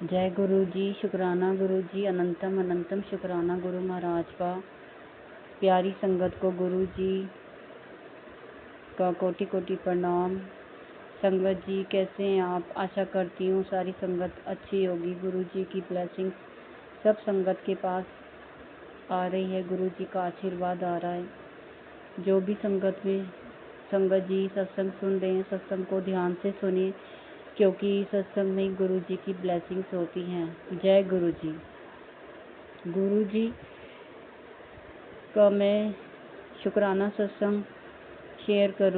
जय गुरु जी। शुक्राना गुरु जी, अनंतम अनंतम शुक्राना गुरु महाराज का। प्यारी संगत को गुरु जी का कोटि कोटि प्रणाम। संगत जी कैसे हैं आप? आशा करती हूँ सारी संगत अच्छी होगी। गुरु जी की ब्लेसिंग सब संगत के पास आ रही है, गुरु जी का आशीर्वाद आ रहा है। जो भी संगत जी सत्संग सुन रहे हैं, सत्संग को ध्यान से सुनिए, क्योंकि सत्संग में गुरु जी की ब्लेसिंग्स होती हैं। जय गुरु जी। गुरु जी का मैं शुक्राना सत्संग शेयर कर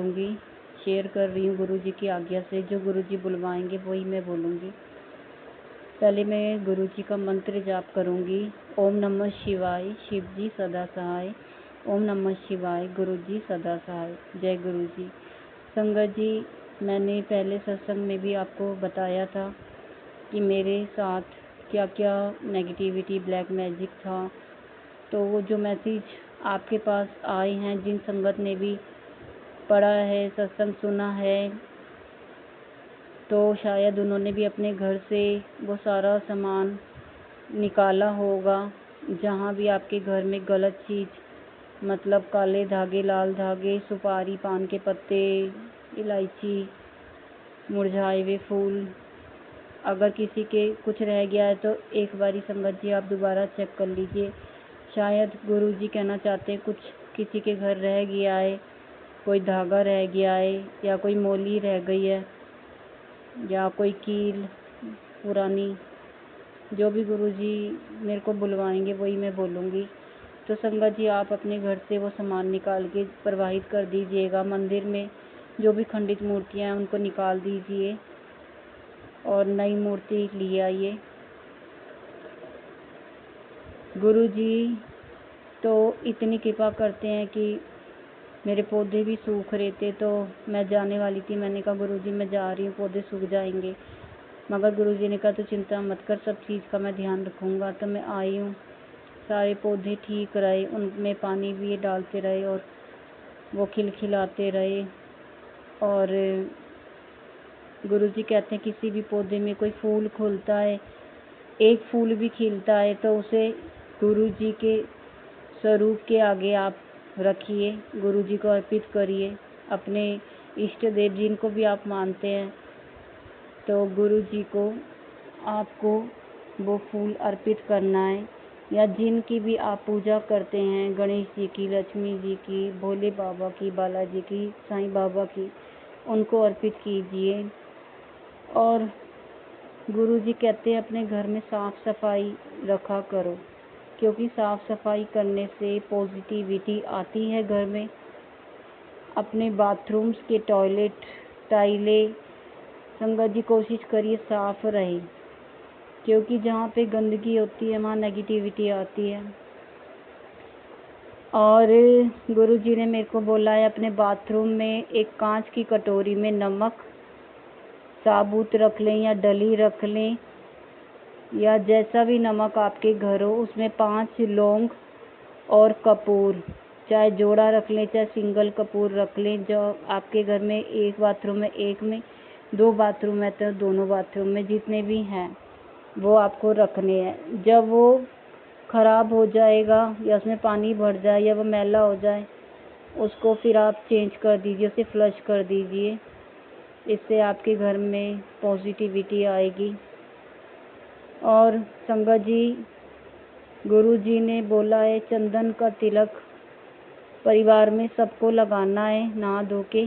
रही हूँ गुरु जी की आज्ञा से। जो गुरु जी बुलवाएंगे वही मैं बोलूँगी। पहले मैं गुरु जी का मंत्र जाप करूँगी। ओम नमः शिवाय, शिव जी सदा सहाय। ओम नमः शिवाय, गुरु जी सदा सहाय। जय गुरु जी। संगत जी, मैंने पहले सत्संग में भी आपको बताया था कि मेरे साथ क्या क्या नेगेटिविटी, ब्लैक मैजिक था। तो वो जो मैसेज आपके पास आए हैं, जिन संगत ने भी पढ़ा है, सत्संग सुना है, तो शायद उन्होंने भी अपने घर से वो सारा सामान निकाला होगा। जहाँ भी आपके घर में गलत चीज़, मतलब काले धागे, लाल धागे, सुपारी, पान के पत्ते, इलायची, मुरझाए हुए फूल, अगर किसी के कुछ रह गया है तो एक बारी संगत जी आप दोबारा चेक कर लीजिए। शायद गुरु जी कहना चाहते हैं कुछ किसी के घर रह गया है, कोई धागा रह गया है, या कोई मोली रह गई है, या कोई कील पुरानी। जो भी गुरु जी मेरे को बुलवाएंगे वही मैं बोलूँगी। तो संगत जी आप अपने घर से वो सामान निकाल के प्रवाहित कर दीजिएगा। मंदिर में जो भी खंडित मूर्तियाँ हैं उनको निकाल दीजिए और नई मूर्ति ले आइए। गुरु जी तो इतनी कृपा करते हैं कि मेरे पौधे भी सूख रहे थे, तो मैं जाने वाली थी। मैंने कहा गुरु जी मैं जा रही हूँ, पौधे सूख जाएंगे। मगर गुरु जी ने कहा तो चिंता मत कर, सब चीज़ का मैं ध्यान रखूँगा। तो मैं आई हूँ, सारे पौधे ठीक रहे, उनमें पानी भी डालते रहे और वो खिलखिलाते रहे। और गुरु जी कहते हैं किसी भी पौधे में कोई फूल खुलता है, एक फूल भी खिलता है, तो उसे गुरु जी के स्वरूप के आगे आप रखिए, गुरु जी को अर्पित करिए। अपने इष्ट देव जिनको भी आप मानते हैं, तो गुरु जी को आपको वो फूल अर्पित करना है। या जिनकी भी आप पूजा करते हैं, गणेश जी की, लक्ष्मी जी की, भोले बाबा की, बालाजी की, साईं बाबा की, उनको अर्पित कीजिए। और गुरु जी कहते हैं अपने घर में साफ सफाई रखा करो, क्योंकि साफ सफाई करने से पॉजिटिविटी आती है घर में। अपने बाथरूम्स के टॉयलेट, टाइलें संगत जी कोशिश करिए साफ रहे, क्योंकि जहाँ पे गंदगी होती है वहाँ नेगेटिविटी आती है। और गुरु जी ने मेरे को बोला है अपने बाथरूम में एक कांच की कटोरी में नमक साबुत रख लें या डली रख लें, या जैसा भी नमक आपके घर हो, उसमें 5 लौंग और कपूर, चाहे जोड़ा रख लें चाहे सिंगल कपूर रख लें। जो आपके घर में एक बाथरूम में, एक में, 2 बाथरूम है तो दोनों बाथरूम में, जितने भी हैं वो आपको रखने हैं। जब वो ख़राब हो जाएगा या उसमें पानी भर जाए या वो मैला हो जाए, उसको फिर आप चेंज कर दीजिए, उसे फ्लश कर दीजिए। इससे आपके घर में पॉजिटिविटी आएगी। और संगत जी, गुरु जी ने बोला है चंदन का तिलक परिवार में सबको लगाना है नहा धो के,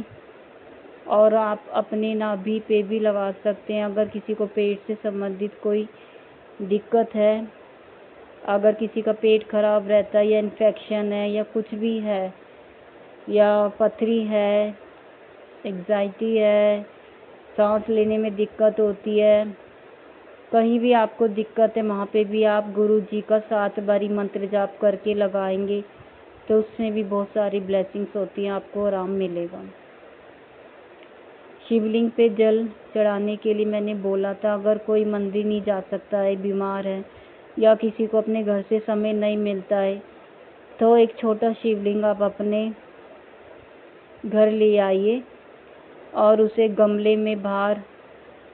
और आप अपने नाभि पे भी लगा सकते हैं। अगर किसी को पेट से संबंधित कोई दिक्कत है, अगर किसी का पेट खराब रहता है या इन्फेक्शन है या कुछ भी है, या पथरी है, एग्जाइटी है, सांस लेने में दिक्कत होती है, कहीं भी आपको दिक्कत है, वहाँ पे भी आप गुरु जी का 7 बारी मंत्र जाप करके लगाएंगे तो उसमें भी बहुत सारी ब्लेसिंग्स होती हैं, आपको आराम मिलेगा। शिवलिंग पे जल चढ़ाने के लिए मैंने बोला था, अगर कोई मंदिर नहीं जा सकता है, बीमार है, या किसी को अपने घर से समय नहीं मिलता है, तो एक छोटा शिवलिंग आप अपने घर ले आइए और उसे गमले में बाहर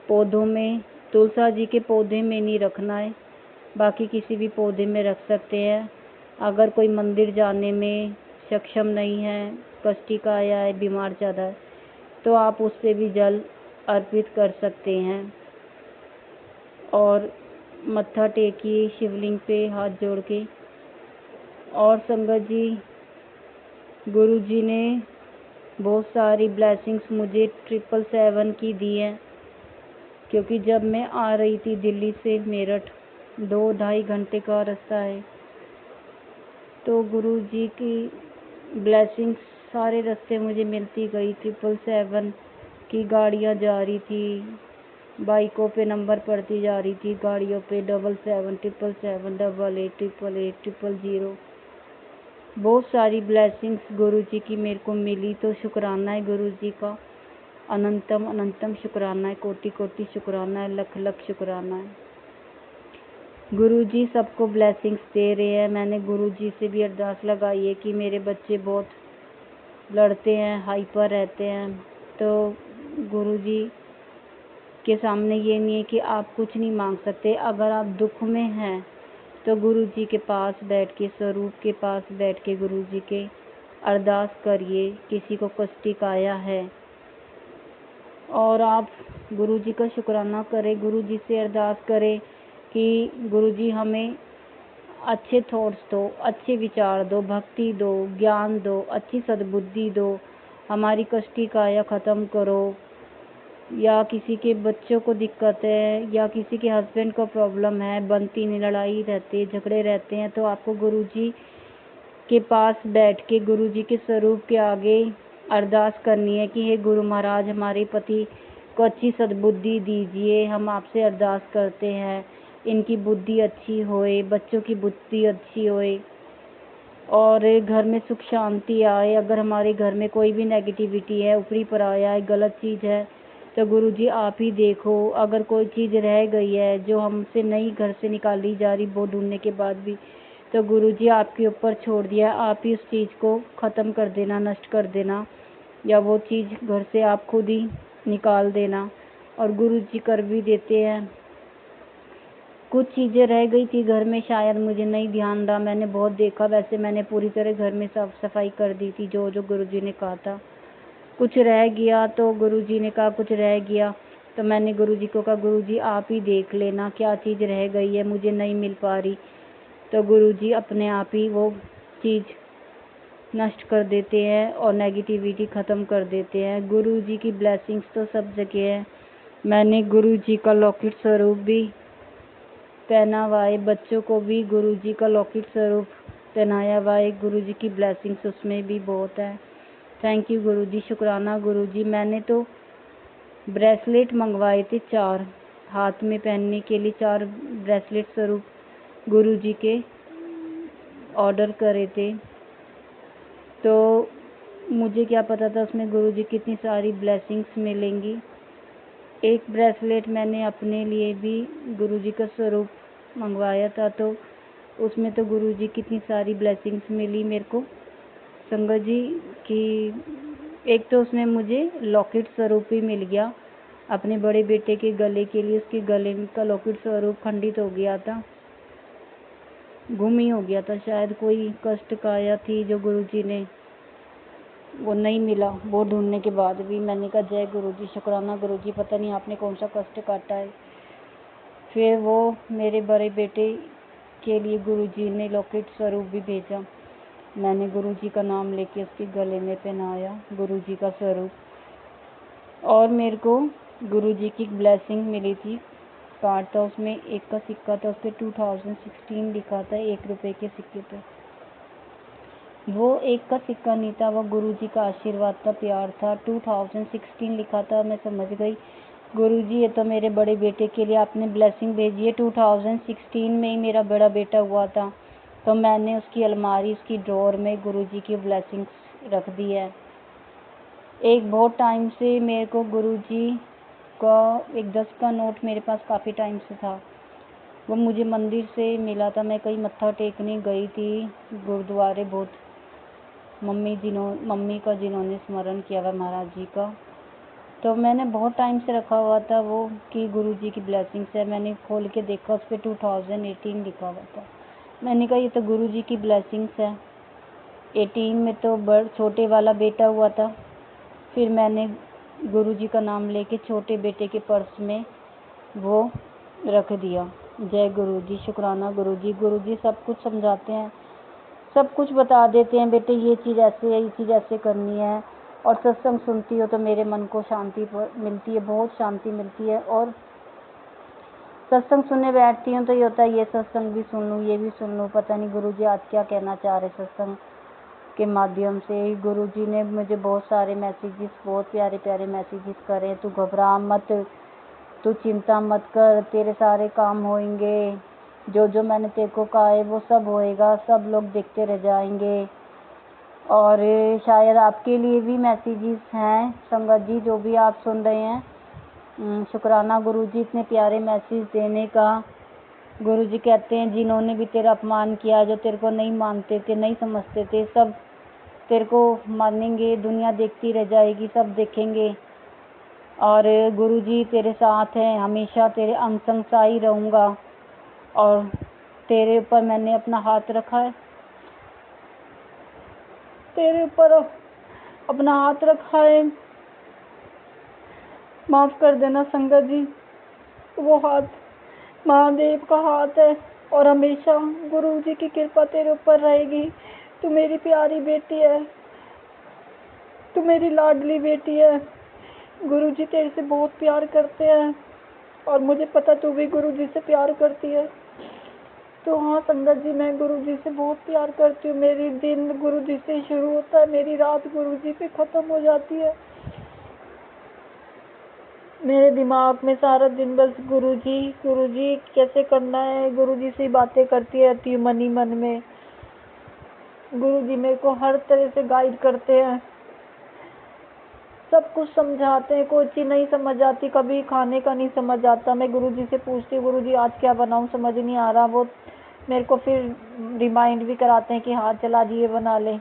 पौधों में तुलसा जी के पौधे में नहीं रखना है, बाकी किसी भी पौधे में रख सकते हैं। अगर कोई मंदिर जाने में सक्षम नहीं है, कष्टिका आया है, बीमार ज़्यादा है, तो आप उस पे भी जल अर्पित कर सकते हैं। और मत्था टेकिए शिवलिंग पे हाथ जोड़ के। और संगत जी, गुरु जी ने बहुत सारी ब्लेसिंग्स मुझे 777 की दी है, क्योंकि जब मैं आ रही थी दिल्ली से मेरठ, 2-2.5 घंटे का रास्ता है, तो गुरु जी की ब्लेसिंग्स सारे रास्ते मुझे मिलती गई। 777 की गाड़ियाँ जा रही थी, बाइकों पे नंबर पड़ती जा रही थी, गाड़ियों पे 77, 777, 88, 888, 000। बहुत सारी ब्लेसिंग्स गुरु जी की मेरे को मिली, तो शुक्राना है गुरु जी का, अनंतम अनंतम शुक्राना है, कोटि कोटि शुक्राना है, लख लख शुक्राना है। गुरु जी सबको ब्लेसिंग्स दे रहे हैं। मैंने गुरु जी से भी अरदास लगाई है कि मेरे बच्चे बहुत लड़ते हैं, हाइपर रहते हैं, तो गुरु जी के सामने ये नहीं है कि आप कुछ नहीं मांग सकते। अगर आप दुख में हैं तो गुरु जी के पास बैठ के, स्वरूप के पास बैठ के गुरु जी के अरदास करिए। किसी को कष्टिक आया है और आप गुरु जी का शुक्राना करें, गुरु जी से अरदास करें कि गुरु जी हमें अच्छे थॉट्स दो, अच्छे विचार दो, भक्ति दो, ज्ञान दो, अच्छी सद्बुद्धि दो, हमारी कष्टिकाया ख़त्म करो। या किसी के बच्चों को दिक्कत है, या किसी के हस्बैंड को प्रॉब्लम है, बनती नहीं, लड़ाई रहती, झगड़े रहते हैं, तो आपको गुरु जी के पास बैठ के गुरु जी के स्वरूप के आगे अरदास करनी है कि हे गुरु महाराज, हमारे पति को अच्छी सद्बुद्धि दीजिए, हम आपसे अरदास करते हैं, इनकी बुद्धि अच्छी होए, बच्चों की बुद्धि अच्छी होए और घर में सुख शांति आए। अगर हमारे घर में कोई भी नेगेटिविटी है, ऊपरी पराया है, गलत चीज़ है, तो गुरु जी आप ही देखो। अगर कोई चीज़ रह गई है जो हमसे नहीं घर से निकाली जा रही, वो ढूंढने के बाद भी, तो गुरु जी आपके ऊपर छोड़ दिया, आप ही उस चीज़ को ख़त्म कर देना, नष्ट कर देना, या वो चीज़ घर से आप खुद ही निकाल देना। और गुरु जी कर भी देते हैं। कुछ चीज़ें रह गई थी घर में, शायद मुझे नहीं ध्यान रहा, मैंने बहुत देखा, वैसे मैंने पूरी तरह घर में साफ सफाई कर दी थी जो जो गुरु जी ने कहा था। कुछ रह गया तो गुरु जी ने कहा कुछ रह गया, तो मैंने गुरु जी को कहा गुरु जी आप ही देख लेना क्या चीज़ रह गई है, मुझे नहीं मिल पा रही। तो गुरु जी अपने आप ही वो चीज़ नष्ट कर देते हैं और नेगेटिविटी ख़त्म कर देते हैं। गुरु जी की ब्लेसिंग्स तो सब जगह है। मैंने गुरु जी का लौकिक स्वरूप भी पहना हुआ है, बच्चों को भी गुरु जी का लौकिक स्वरूप पहनाया हुआ है। गुरु जी की ब्लेसिंग्स उसमें भी बहुत है। थैंक यू गुरु जी, शुक्राना गुरु जी। मैंने तो ब्रेसलेट मंगवाए थे 4 हाथ में पहनने के लिए, 4 ब्रेसलेट स्वरूप गुरु जी के ऑर्डर करे थे, तो मुझे क्या पता था उसमें गुरु जी कितनी सारी ब्लेसिंग्स मिलेंगी। एक ब्रेसलेट मैंने अपने लिए भी गुरु जी का स्वरूप मंगवाया था, तो उसमें तो गुरु जी कितनी सारी ब्लेसिंग्स मिली मेरे को संगत जी की। एक तो उसमें मुझे लॉकेट स्वरूप ही मिल गया अपने बड़े बेटे के गले के लिए। उसके गले का लॉकेट स्वरूप खंडित हो गया था, गुम ही हो गया था शायद, कोई कष्ट काया थी जो गुरु जी ने, वो नहीं मिला। वो ढूंढने के बाद भी मैंने कहा जय गुरु जी, शुक्राना गुरु जी, पता नहीं आपने कौन सा कष्ट काटा है। फिर वो मेरे बड़े बेटे के लिए गुरु जी ने लॉकेट स्वरूप भी भेजा। मैंने गुरु जी का नाम लेके उसके गले में पहनाया गुरु जी का स्वरूप। और मेरे को गुरु जी की ब्लेसिंग मिली थी। कार्ड था, उसमें 1 का सिक्का था, उस पर 2016 लिखा था, 1 रुपये के सिक्के पे। वो 1 का सिक्का नहीं था, वो गुरु जी का आशीर्वाद था, प्यार था। 2016 लिखा था। मैं समझ गई गुरु जी ये तो मेरे बड़े बेटे के लिए आपने ब्लेसिंग भेजी है। 2016 में ही मेरा बड़ा बेटा हुआ था, तो मैंने उसकी अलमारी, उसकी ड्रॉर में गुरु जी की ब्लेसिंग्स रख दी है। एक बहुत टाइम से मेरे को गुरु जी का एक 10 का नोट मेरे पास काफ़ी टाइम से था, वो मुझे मंदिर से मिला था। मैं कहीं मत्था टेकने गई थी गुरुद्वारे, बहुत मम्मी का जिन्होंने स्मरण किया हुआ महाराज जी का, तो मैंने बहुत टाइम से रखा हुआ था वो कि गुरुजी की ब्लेसिंग्स है। मैंने खोल के देखा, उस पर 2018 लिखा हुआ था। मैंने कहा ये तो गुरुजी की ब्लेसिंग्स है। 18 में तो छोटे वाला बेटा हुआ था। फिर मैंने गुरुजी का नाम लेके छोटे बेटे के पर्स में वो रख दिया। जय गुरुजी, शुक्राना गुरुजी। गुरुजी सब कुछ समझाते हैं, सब कुछ बता देते हैं, बेटे ये चीज़ ऐसे है, ये चीज़ ऐसे करनी है। और सत्संग सुनती हो तो मेरे मन को शांति मिलती है, बहुत शांति मिलती है। और सत्संग सुनने बैठती हूँ तो ये होता है ये सत्संग भी सुन लूँ, ये भी सुन लूँ। पता नहीं गुरुजी आज क्या कहना चाह रहे सत्संग के माध्यम से। गुरुजी ने मुझे बहुत सारे मैसेजेस, बहुत प्यारे प्यारे मैसेजेस करे। तू घबरा मत, तू चिंता मत कर, तेरे सारे काम होंगे। जो जो मैंने तेरे को कहा है वो सब होएगा, सब लोग देखते रह जाएंगे। और शायद आपके लिए भी मैसेजेस हैं संगत जी, जो भी आप सुन रहे हैं। शुक्राना गुरुजी इतने प्यारे मैसेज देने का। गुरुजी कहते हैं जिन्होंने भी तेरा अपमान किया, जो तेरे को नहीं मानते थे, नहीं समझते थे, सब तेरे को मानेंगे। दुनिया देखती रह जाएगी, सब देखेंगे। और गुरुजी तेरे साथ हैं, हमेशा तेरे अंग संग सा ही रहूँगा। और तेरे ऊपर मैंने अपना हाथ रखा है, तेरे ऊपर अपना हाथ रखा है। माफ कर देना संगत जी, वो हाथ महादेव का हाथ है। और हमेशा गुरुजी की कृपा तेरे ऊपर रहेगी। तू मेरी प्यारी बेटी है, तू मेरी लाडली बेटी है। गुरुजी तेरे से बहुत प्यार करते हैं और मुझे पता तू भी गुरुजी से प्यार करती है। तो हाँ संगत जी, मैं गुरुजी से बहुत प्यार करती हूँ। मेरी दिन गुरुजी से शुरू होता है, मेरी रात गुरुजी पे खत्म हो जाती है। मेरे दिमाग में सारा दिन बस गुरुजी गुरुजी कैसे करना है, गुरुजी से बातें करती रहती हूँ मन ही मन में। गुरुजी मेरे को हर तरह से गाइड करते हैं, सब कुछ समझाते हैं। कोई चीज़ नहीं समझ आती, कभी खाने का नहीं समझ आता, मैं गुरुजी से पूछती हूँ गुरुजी आज क्या बनाऊँ, समझ नहीं आ रहा। वो मेरे को फिर रिमाइंड भी कराते हैं कि हाँ चला जी ये बना ले।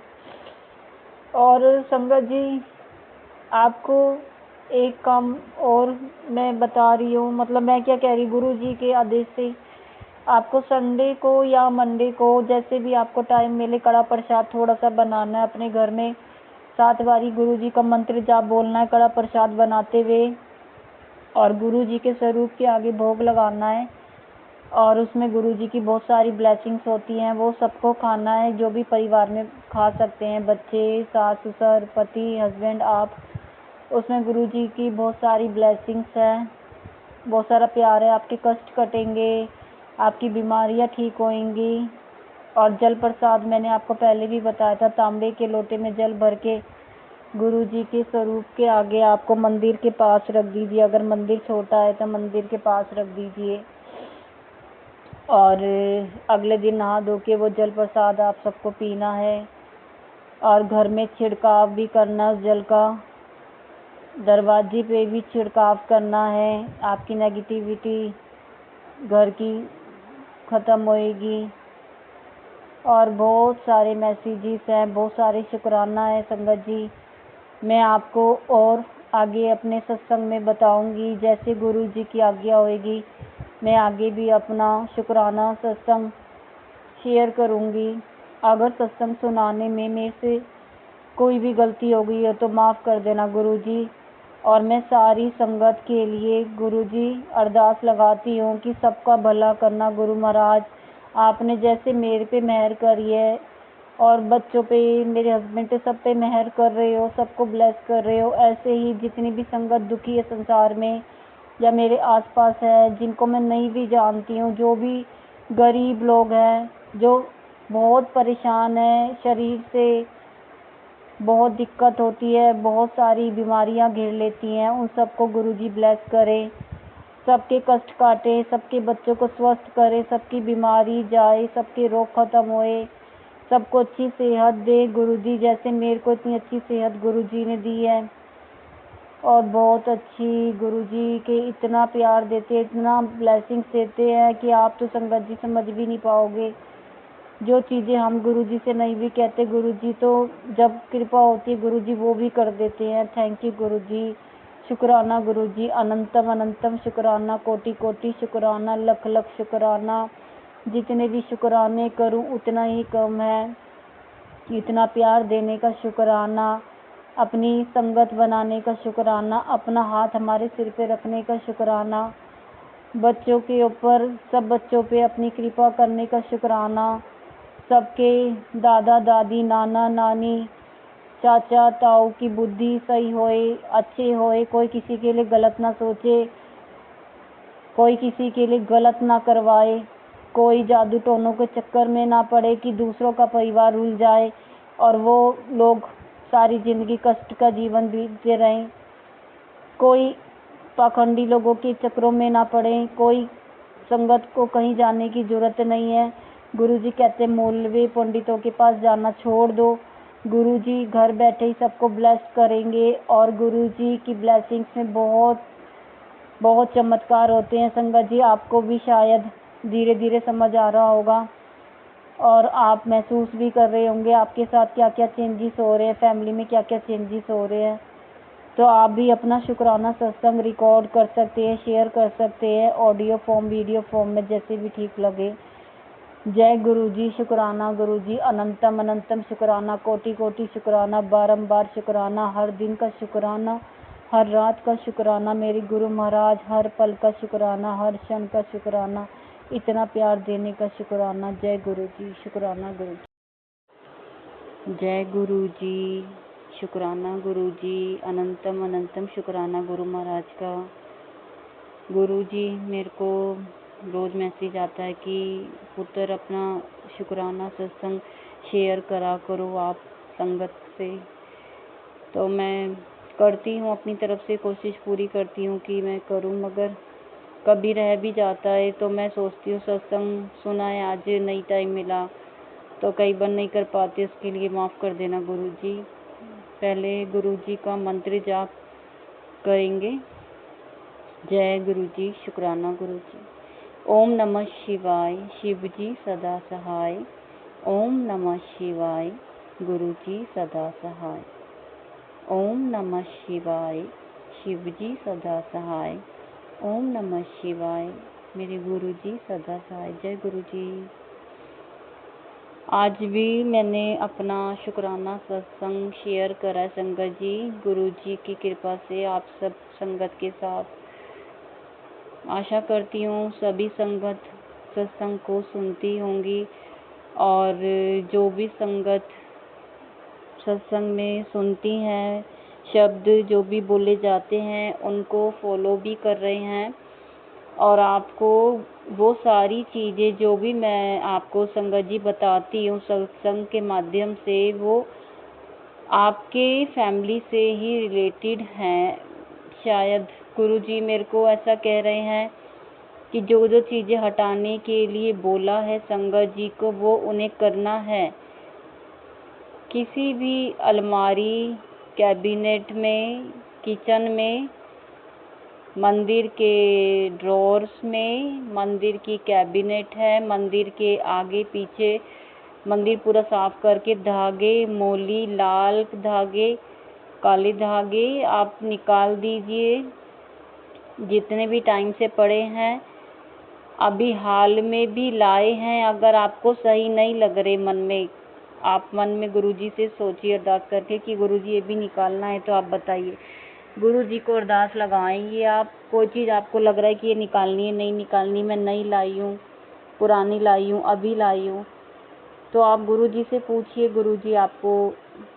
और संगत जी आपको एक काम और मैं बता रही हूँ, मतलब मैं क्या कह रही, गुरुजी के आदेश से आपको संडे को या मंडे को जैसे भी आपको टाइम मिले कड़ा प्रसाद थोड़ा सा बनाना है अपने घर में। 7 बारी गुरुजी का मंत्र जाप बोलना है कड़ा प्रसाद बनाते हुए और गुरुजी के स्वरूप के आगे भोग लगाना है। और उसमें गुरुजी की बहुत सारी ब्लेसिंग्स होती हैं, वो सबको खाना है, जो भी परिवार में खा सकते हैं, बच्चे, सास ससुर, पति, हस्बैंड, आप। उसमें गुरुजी की बहुत सारी ब्लेसिंग्स हैं, बहुत सारा प्यार है। आपके कष्ट कटेंगे, आपकी बीमारियां ठीक होंगी। और जल प्रसाद मैंने आपको पहले भी बताया था, तांबे के लोटे में जल भर के गुरुजी के स्वरूप के आगे आपको मंदिर के पास रख दीजिए। अगर मंदिर छोटा है तो मंदिर के पास रख दीजिए। और अगले दिन नहा धो के वो जल प्रसाद आप सबको पीना है और घर में छिड़काव भी करना उस जल का, दरवाजे पे भी छिड़काव करना है। आपकी नेगेटिविटी घर की ख़त्म होएगी। और बहुत सारे मैसेजेस हैं, बहुत सारे शुक्राना है संगत जी। मैं आपको और आगे अपने सत्संग में बताऊंगी, जैसे गुरुजी की आज्ञा होएगी मैं आगे भी अपना शुक्राना सत्संग शेयर करूंगी। अगर सत्संग सुनाने में मेरे से कोई भी गलती हो गई है तो माफ़ कर देना गुरुजी। और मैं सारी संगत के लिए गुरुजी अरदास लगाती हूँ कि सबका भला करना। गुरु महाराज आपने जैसे मेरे पे मेहर करी है और बच्चों पे, मेरे हस्बैंड पे, सब पे मेहर कर रहे हो, सबको ब्लेस कर रहे हो, ऐसे ही जितनी भी संगत दुखी है संसार में या मेरे आसपास है, जिनको मैं नहीं भी जानती हूँ, जो भी गरीब लोग हैं, जो बहुत परेशान है, शरीर से बहुत दिक्कत होती है, बहुत सारी बीमारियां घेर लेती हैं, उन सबको गुरुजी ब्लेस करे, सबके कष्ट काटे, सबके बच्चों को स्वस्थ करे, सबकी बीमारी जाए, सबके रोग खत्म होए, सबको अच्छी सेहत दे गुरुजी। जैसे मेरे को इतनी अच्छी सेहत गुरुजी ने दी है और बहुत अच्छी गुरुजी के इतना प्यार देते हैं, इतना ब्लेसिंग्स देते हैं कि आप तो संगत जी समझ भी नहीं पाओगे। जो चीज़ें हम गुरुजी से नहीं भी कहते, गुरुजी तो जब कृपा होती है गुरुजी वो भी कर देते हैं। थैंक यू गुरुजी, शुक्राना गुरुजी, अनंतम अनंतम शुक्राना, कोटि कोटि शुक्राना, लख लख शुक्राना। जितने भी शुक्राने करूं उतना ही कम है। इतना प्यार देने का शुक्राना, अपनी संगत बनाने का शुक्राना, अपना हाथ हमारे सिर पे रखने का शुक्राना, बच्चों के ऊपर सब बच्चों पे अपनी कृपा करने का शुक्राना, सबके दादा दादी नाना नानी चाचा ताऊ की बुद्धि सही होए, अच्छे होए, कोई किसी के लिए गलत ना सोचे, कोई किसी के लिए गलत ना करवाए, कोई जादू टोनों के चक्कर में ना पड़े कि दूसरों का परिवार रुल जाए और वो लोग सारी जिंदगी कष्ट का जीवन बीतते रहें। कोई पाखंडी लोगों के चक्रों में ना पड़े, कोई संगत को कहीं जाने की जरूरत नहीं है। गुरुजी कहते मौलवी पंडितों के पास जाना छोड़ दो। गुरुजी घर बैठे ही सबको ब्लेस करेंगे और गुरुजी की ब्लेसिंग्स में बहुत बहुत चमत्कार होते हैं। संगत जी आपको भी शायद धीरे धीरे समझ आ रहा होगा और आप महसूस भी कर रहे होंगे आपके साथ क्या क्या चेंजेस हो रहे हैं, फैमिली में क्या क्या चेंजेस हो रहे हैं। तो आप भी अपना शुक्राना सत्संग रिकॉर्ड कर सकते हैं, शेयर कर सकते हैं, ऑडियो फॉर्म वीडियो फॉर्म में, जैसे भी ठीक लगे। जय गुरुजी, शुक्राना गुरुजी, अनंतम अनंतम शुक्राना, कोटि कोटि शुक्राना, बारंबार शुक्राना, हर दिन का शुक्राना, हर रात का शुक्राना, मेरे गुरु महाराज, हर पल का शुक्राना, हर क्षण का शुक्राना, इतना प्यार देने का शुक्राना। जय गुरुजी, शुक्राना गुरुजी। जय गुरुजी, शुक्राना गुरुजी, अनंतम अनंतम शुक्राना गुरु महाराज का। गुरुजी मेरे को रोज़ मैसेज आता है कि पुत्र अपना शुक्राना सत्संग शेयर करा करो आप संगत से। तो मैं करती हूँ, अपनी तरफ से कोशिश पूरी करती हूँ कि मैं करूँ, मगर कभी रह भी जाता है। तो मैं सोचती हूँ सत्संग सुना है, आज नहीं टाइम मिला तो कई बार नहीं कर पाती, उसके लिए माफ़ कर देना गुरुजी। पहले गुरुजी का मंत्र जाप करेंगे। जय गुरुजी, शुक्राना गुरुजी। ओम नमः शिवाय, शिवजी सदा सहाय। ओम नमः शिवाय, गुरुजी सदा सहाय। ओम नमः शिवाय, शिवजी सदा सहाय। ओम नमः शिवाय, मेरे गुरुजी सदा सहाय। जय गुरुजी। आज भी मैंने अपना शुक्राना सत्संग शेयर करा संगत जी, गुरुजी की कृपा से आप सब संगत के साथ। आशा करती हूँ सभी संगत सत्संग को सुनती होंगी और जो भी संगत सत्संग में सुनती हैं, शब्द जो भी बोले जाते हैं उनको फॉलो भी कर रहे हैं और आपको वो सारी चीज़ें जो भी मैं आपको संगत जी बताती हूँ सत्संग के माध्यम से, वो आपके फैमिली से ही रिलेटेड हैं। शायद गुरुजी मेरे को ऐसा कह रहे हैं कि जो जो चीज़ें हटाने के लिए बोला है संगत जी को वो उन्हें करना है। किसी भी अलमारी, कैबिनेट में, किचन में, मंदिर के ड्रॉर्स में, मंदिर की कैबिनेट है, मंदिर के आगे पीछे मंदिर पूरा साफ करके धागे, मोली, लाल धागे, काले धागे आप निकाल दीजिए जितने भी टाइम से पड़े हैं। अभी हाल में भी लाए हैं, अगर आपको सही नहीं लग रहे मन में, आप मन में गुरुजी से सोचिए अरदास करके कि गुरुजी ये भी निकालना है, तो आप बताइए। गुरुजी को अरदास लगाएंगे आप। कोई चीज़ आपको लग रहा है कि ये निकालनी है, नहीं निकालनी, मैं नई लाई हूँ, पुरानी लाई हूँ, अभी लाई हूँ, तो आप गुरुजी से पूछिए, गुरुजी आपको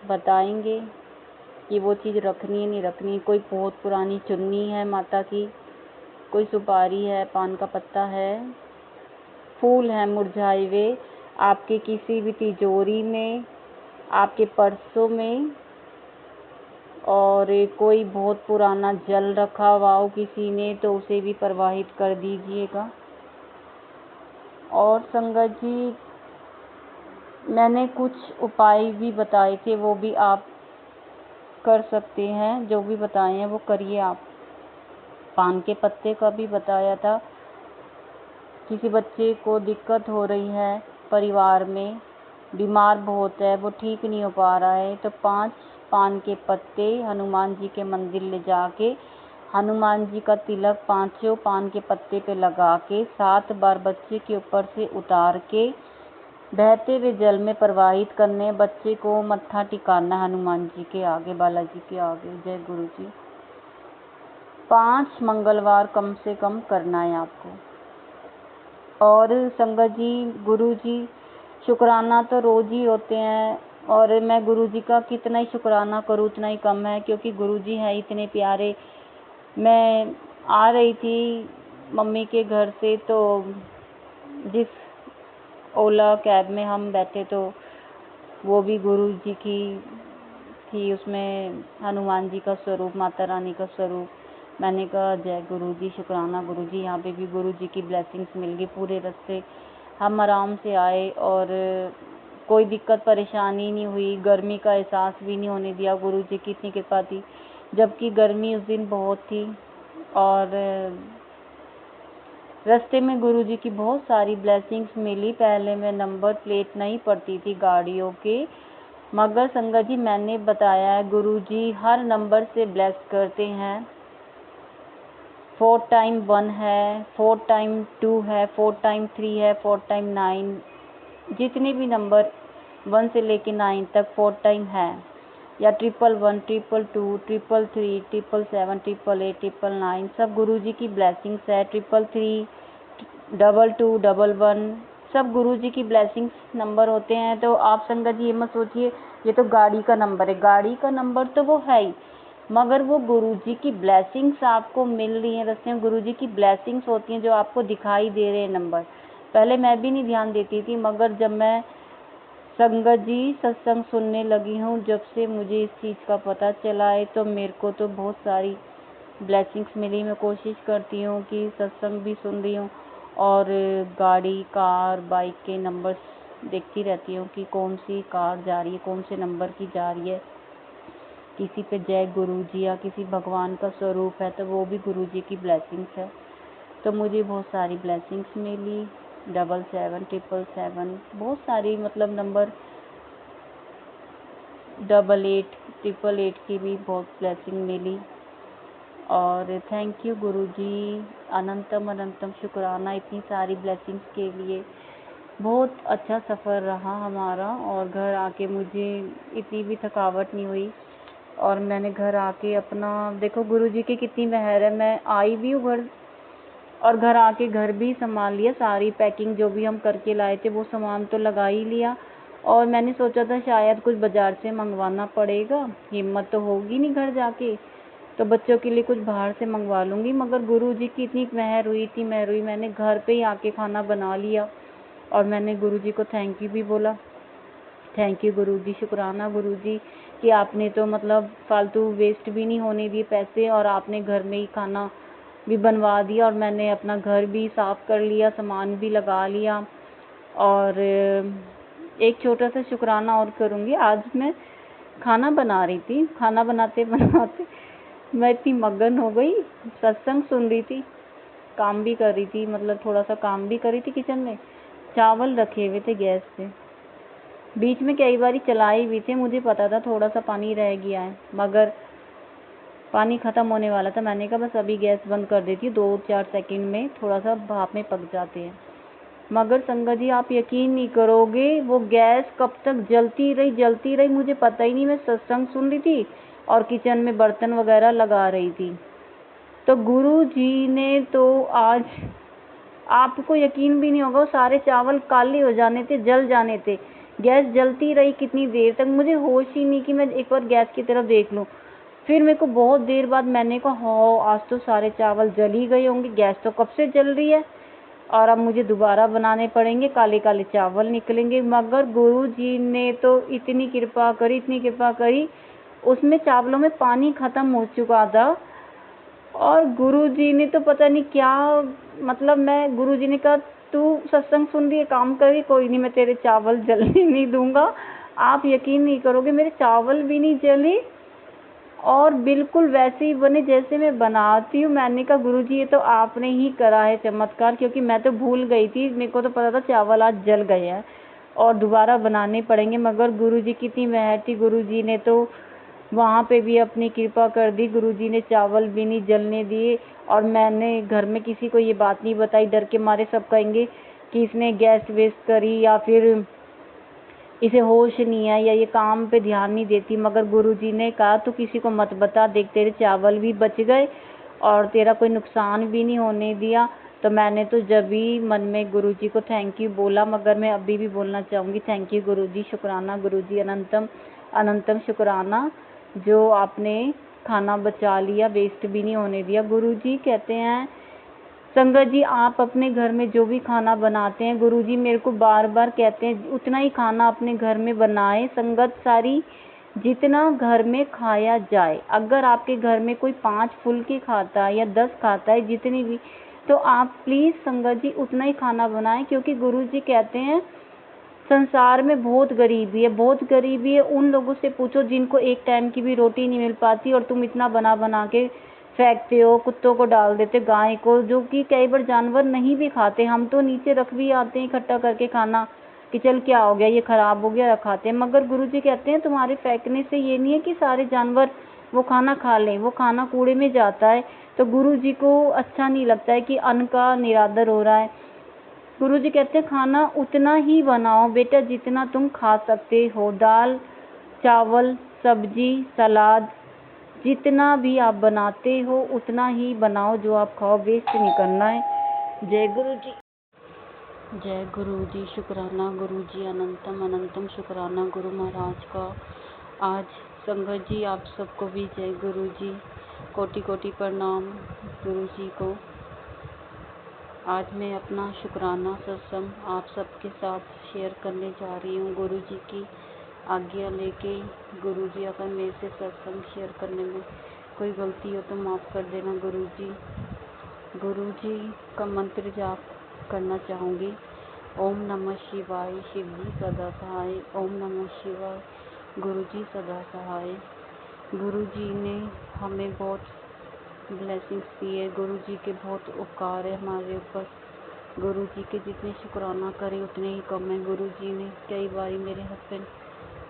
बताएंगे कि वो चीज़ रखनी है नहीं रखनी। कोई बहुत पुरानी चुन्नी है माता की, कोई सुपारी है, पान का पत्ता है, फूल है मुरझाए हुए, आपके किसी भी तिजोरी में, आपके पर्सों में, और कोई बहुत पुराना जल रखा हुआ हो किसी ने तो उसे भी प्रवाहित कर दीजिएगा। और संगत जी मैंने कुछ उपाय भी बताए थे, वो भी आप कर सकते हैं, जो भी बताए हैं वो करिए आप। पान के पत्ते का भी बताया था, किसी बच्चे को दिक्कत हो रही है, परिवार में बीमार बहुत है, वो ठीक नहीं हो पा रहा है, तो 5 पान के पत्ते हनुमान जी के मंदिर ले जाके हनुमान जी का तिलक 5 पान के पत्ते पे लगा के 7 बार बच्चे के ऊपर से उतार के बहते हुए जल में प्रवाहित करने, बच्चे को मत्था टिकाना हनुमान जी के आगे, बालाजी के आगे। जय गुरु जी। 5 मंगलवार कम से कम करना है आपको। और संगत जी, गुरु जी शुक्राना तो रोज ही होते हैं, और मैं गुरु जी का कितना ही शुक्राना करूँ उतना ही कम है, क्योंकि गुरु जी हैं इतने प्यारे। मैं आ रही थी मम्मी के घर से, तो जिस ओला कैब में हम बैठे तो वो भी गुरु जी की थी, उसमें हनुमान जी का स्वरूप, माता रानी का स्वरूप। मैंने कहा जय गुरु जी, शुक्राना गुरु जी। यहाँ पे भी गुरु जी की ब्लेसिंग्स मिल गई। पूरे रास्ते हम आराम से आए और कोई दिक्कत परेशानी नहीं हुई, गर्मी का एहसास भी नहीं होने दिया। गुरु जी की इतनी कृपा थी, जबकि गर्मी उस दिन बहुत थी। और रास्ते में गुरु जी की बहुत सारी ब्लेसिंग्स मिली। पहले में नंबर प्लेट नहीं पड़ती थी गाड़ियों के, मगर संगत जी मैंने बताया है गुरु जी हर नंबर से ब्लेस करते हैं। 4 टाइम 1 है, 4 टाइम 2 है, 4 टाइम 3 है, 4 टाइम 9, जितने भी नंबर 1 से लेके 9 तक 4 टाइम है, या 111, 222, 333, 777, 888, 999, सब गुरु जी की ब्लेसिंग्स है। 333, 22, 11, सब गुरु जी की ब्लेसिंग्स नंबर होते हैं। तो आप संगत जी ये मत सोचिए ये तो गाड़ी का नंबर है, गाड़ी का नंबर तो वो है ही, मगर वो गुरु जी की ब्लेसिंग्स आपको मिल रही हैं। रास्ते में गुरु जी की ब्लेसिंग्स होती हैं जो आपको दिखाई दे रहे हैं नंबर। पहले मैं भी नहीं ध्यान देती थी, मगर जब मैं संगत जी सत्संग सुनने लगी हूँ, जब से मुझे इस चीज़ का पता चला है, तो मेरे को तो बहुत सारी ब्लेसिंग्स मिली। मैं कोशिश करती हूँ कि सत्संग भी सुन रही हूँ और गाड़ी, कार, बाइक के नंबर्स देखती रहती हूँ कि कौन सी कार जा रही है, कौन से नंबर की जा रही है। किसी पे जय गुरु जी या किसी भगवान का स्वरूप है तो वो भी गुरु जी की ब्लेसिंग्स है। तो मुझे बहुत सारी ब्लेसिंग्स मिली। 77, 777, बहुत सारी, मतलब नंबर 88, 888 की भी बहुत ब्लेसिंग मिली। और थैंक यू गुरु जी, अनंतम अनंतम शुक्राना इतनी सारी ब्लेसिंग्स के लिए। बहुत अच्छा सफ़र रहा हमारा, और घर आके मुझे इतनी भी थकावट नहीं हुई। और मैंने घर आके अपना, देखो गुरु जी की कितनी मेहर है, मैं आई भी हूँ घर, और घर आके घर भी संभाल लिया। सारी पैकिंग जो भी हम करके लाए थे वो सामान तो लगा ही लिया। और मैंने सोचा था शायद कुछ बाज़ार से मंगवाना पड़ेगा, हिम्मत तो होगी नहीं घर जाके, तो बच्चों के लिए कुछ बाहर से मंगवा लूँगी। मगर गुरु जी की इतनी मेहर हुई, मैंने घर पे ही आके खाना बना लिया। और मैंने गुरु जी को थैंक यू भी बोला। थैंक यू गुरु जी, शुक्राना गुरु जी कि आपने तो मतलब फालतू वेस्ट भी नहीं होने दिए पैसे, और आपने घर में ही खाना भी बनवा दिया, और मैंने अपना घर भी साफ़ कर लिया, सामान भी लगा लिया। और एक छोटा सा शुक्राना और करूँगी। आज मैं खाना बना रही थी, खाना बनाते बनाते मैं इतनी मगन हो गई, सत्संग सुन रही थी, काम भी कर रही थी, मतलब थोड़ा सा काम भी कर रही थी किचन में। चावल रखे हुए थे गैस पे, बीच में कई बार चलाए भी थे, मुझे पता था थोड़ा सा पानी रह गया है, मगर पानी ख़त्म होने वाला था। मैंने कहा बस अभी गैस बंद कर देती हूँ, 2-4 सेकंड में थोड़ा सा भाप में पक जाते हैं। मगर संगत जी आप यकीन नहीं करोगे, वो गैस कब तक जलती रही, मुझे पता ही नहीं। मैं सत्संग सुन रही थी और किचन में बर्तन वगैरह लगा रही थी। तो गुरु जी ने तो आज, आपको यकीन भी नहीं होगा, सारे चावल काले हो जाने थे, जल जाने थे। गैस जलती रही कितनी देर तक, मुझे होश ही नहीं कि मैं एक बार गैस की तरफ देख लूँ। फिर मेरे को बहुत देर बाद मैंने कहा हाँ आज तो सारे चावल जल ही गए होंगे, गैस तो कब से जल रही है, और अब मुझे दोबारा बनाने पड़ेंगे, काले काले चावल निकलेंगे। मगर गुरु जी ने तो इतनी कृपा करी, उसमें चावलों में पानी ख़त्म हो चुका था। और गुरु जी ने तो पता नहीं क्या, मतलब मैं, गुरु जी ने कहा तू सत्संग सुन रही है, काम कर रही, कोई नहीं मैं तेरे चावल जलने नहीं दूंगा। आप यकीन नहीं करोगे, मेरे चावल भी नहीं जले और बिल्कुल वैसे ही बने जैसे मैं बनाती हूँ। मैंने कहा गुरु जी ये तो आपने ही करा है चमत्कार, क्योंकि मैं तो भूल गई थी, मेरे को तो पता था चावल आज जल गए हैं और दोबारा बनाने पड़ेंगे। मगर गुरु जी की इतनी मेहर थी, गुरु जी ने तो वहाँ पे भी अपनी कृपा कर दी। गुरुजी ने चावल भी नहीं जलने दिए और मैंने घर में किसी को ये बात नहीं बताई, डर के मारे सब कहेंगे कि इसने गैस वेस्ट करी या फिर इसे होश नहीं है या ये काम पे ध्यान नहीं देती। मगर गुरुजी ने कहा तो किसी को मत बता, देख तेरे चावल भी बच गए और तेरा कोई नुकसान भी नहीं होने दिया। तो मैंने तो जब भी मन में गुरुजी को थैंक यू बोला, मगर मैं अभी भी बोलना चाहूँगी थैंक यू गुरुजी, शुक्राना गुरुजी, अनंतम अनंतम शुक्राना जो आपने खाना बचा लिया, वेस्ट भी नहीं होने दिया। गुरुजी कहते हैं संगत जी आप अपने घर में जो भी खाना बनाते हैं, गुरुजी मेरे को बार बार कहते हैं उतना ही खाना अपने घर में बनाएं। संगत सारी जितना घर में खाया जाए, अगर आपके घर में कोई 5 फुल्की खाता है या 10 खाता है, जितनी भी, तो आप प्लीज़ संगत जी उतना ही खाना बनाएं। क्योंकि गुरुजी कहते हैं संसार में बहुत गरीबी है, बहुत गरीबी है। उन लोगों से पूछो जिनको एक टाइम की भी रोटी नहीं मिल पाती और तुम इतना बना बना के फेंकते हो, कुत्तों को डाल देते, गाय को, जो कि कई बार जानवर नहीं भी खाते। हम तो नीचे रख भी आते हैं इकट्ठा करके खाना कि चल क्या हो गया, ये खराब हो गया, रखाते हैं। मगर गुरुजी कहते हैं तुम्हारे फेंकने से ये नहीं है कि सारे जानवर वो खाना खा लें, वो खाना कूड़े में जाता है। तो गुरुजी को अच्छा नहीं लगता है कि अन्न का निरादर हो रहा है। गुरुजी कहते हैं खाना उतना ही बनाओ बेटा जितना तुम खा सकते हो। दाल चावल सब्जी सलाद जितना भी आप बनाते हो उतना ही बनाओ, जो आप खाओ, वेस्ट नहीं करना है। जय गुरु जी, जय गुरु जी, शुक्राना गुरु जी, अनंतम अनंतम शुक्राना गुरु महाराज का। आज संगत जी आप सबको भी जय गुरु जी, कोटि कोटि प्रणाम गुरु जी को। आज मैं अपना शुक्राना सत्संग आप सबके साथ शेयर करने जा रही हूँ गुरु जी की आज्ञा लेके। गुरु जी अगर मेरे से सत्संग शेयर करने में कोई गलती हो तो माफ़ कर देना गुरु जी। गुरु जी का मंत्र जाप करना चाहूँगी। ओम नमः शिवाय, शिव जी सदा सहाय। ओम नमः शिवाय, गुरु जी सदा सहाय। गुरु जी ने हमें बहुत ब्लेसिंग्स दी है, गुरु जी के बहुत उपकार है हमारे ऊपर। गुरु जी के जितने शुक्राना करें उतने ही कम है। गुरु जी ने कई बार मेरे हस्बैंड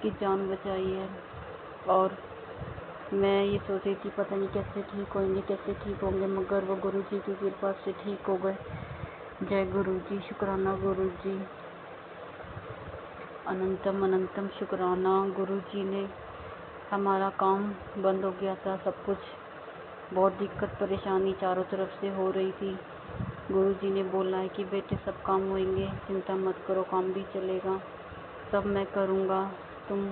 की जान बचाई है और मैं ये सोच रही थी पता नहीं कैसे ठीक होंगे, कैसे ठीक होंगे, मगर वो गुरु जी की कृपा से ठीक हो गए। जय गुरु जी, शुक्राना गुरु जी, अनंतम अनंतम शुक्राना। गुरु जी ने हमारा काम बंद हो गया था, सब कुछ बहुत दिक्कत परेशानी चारों तरफ से हो रही थी। गुरु जी ने बोला है कि बेटे सब काम होंगे, चिंता मत करो, काम भी चलेगा, सब मैं करूँगा, तुम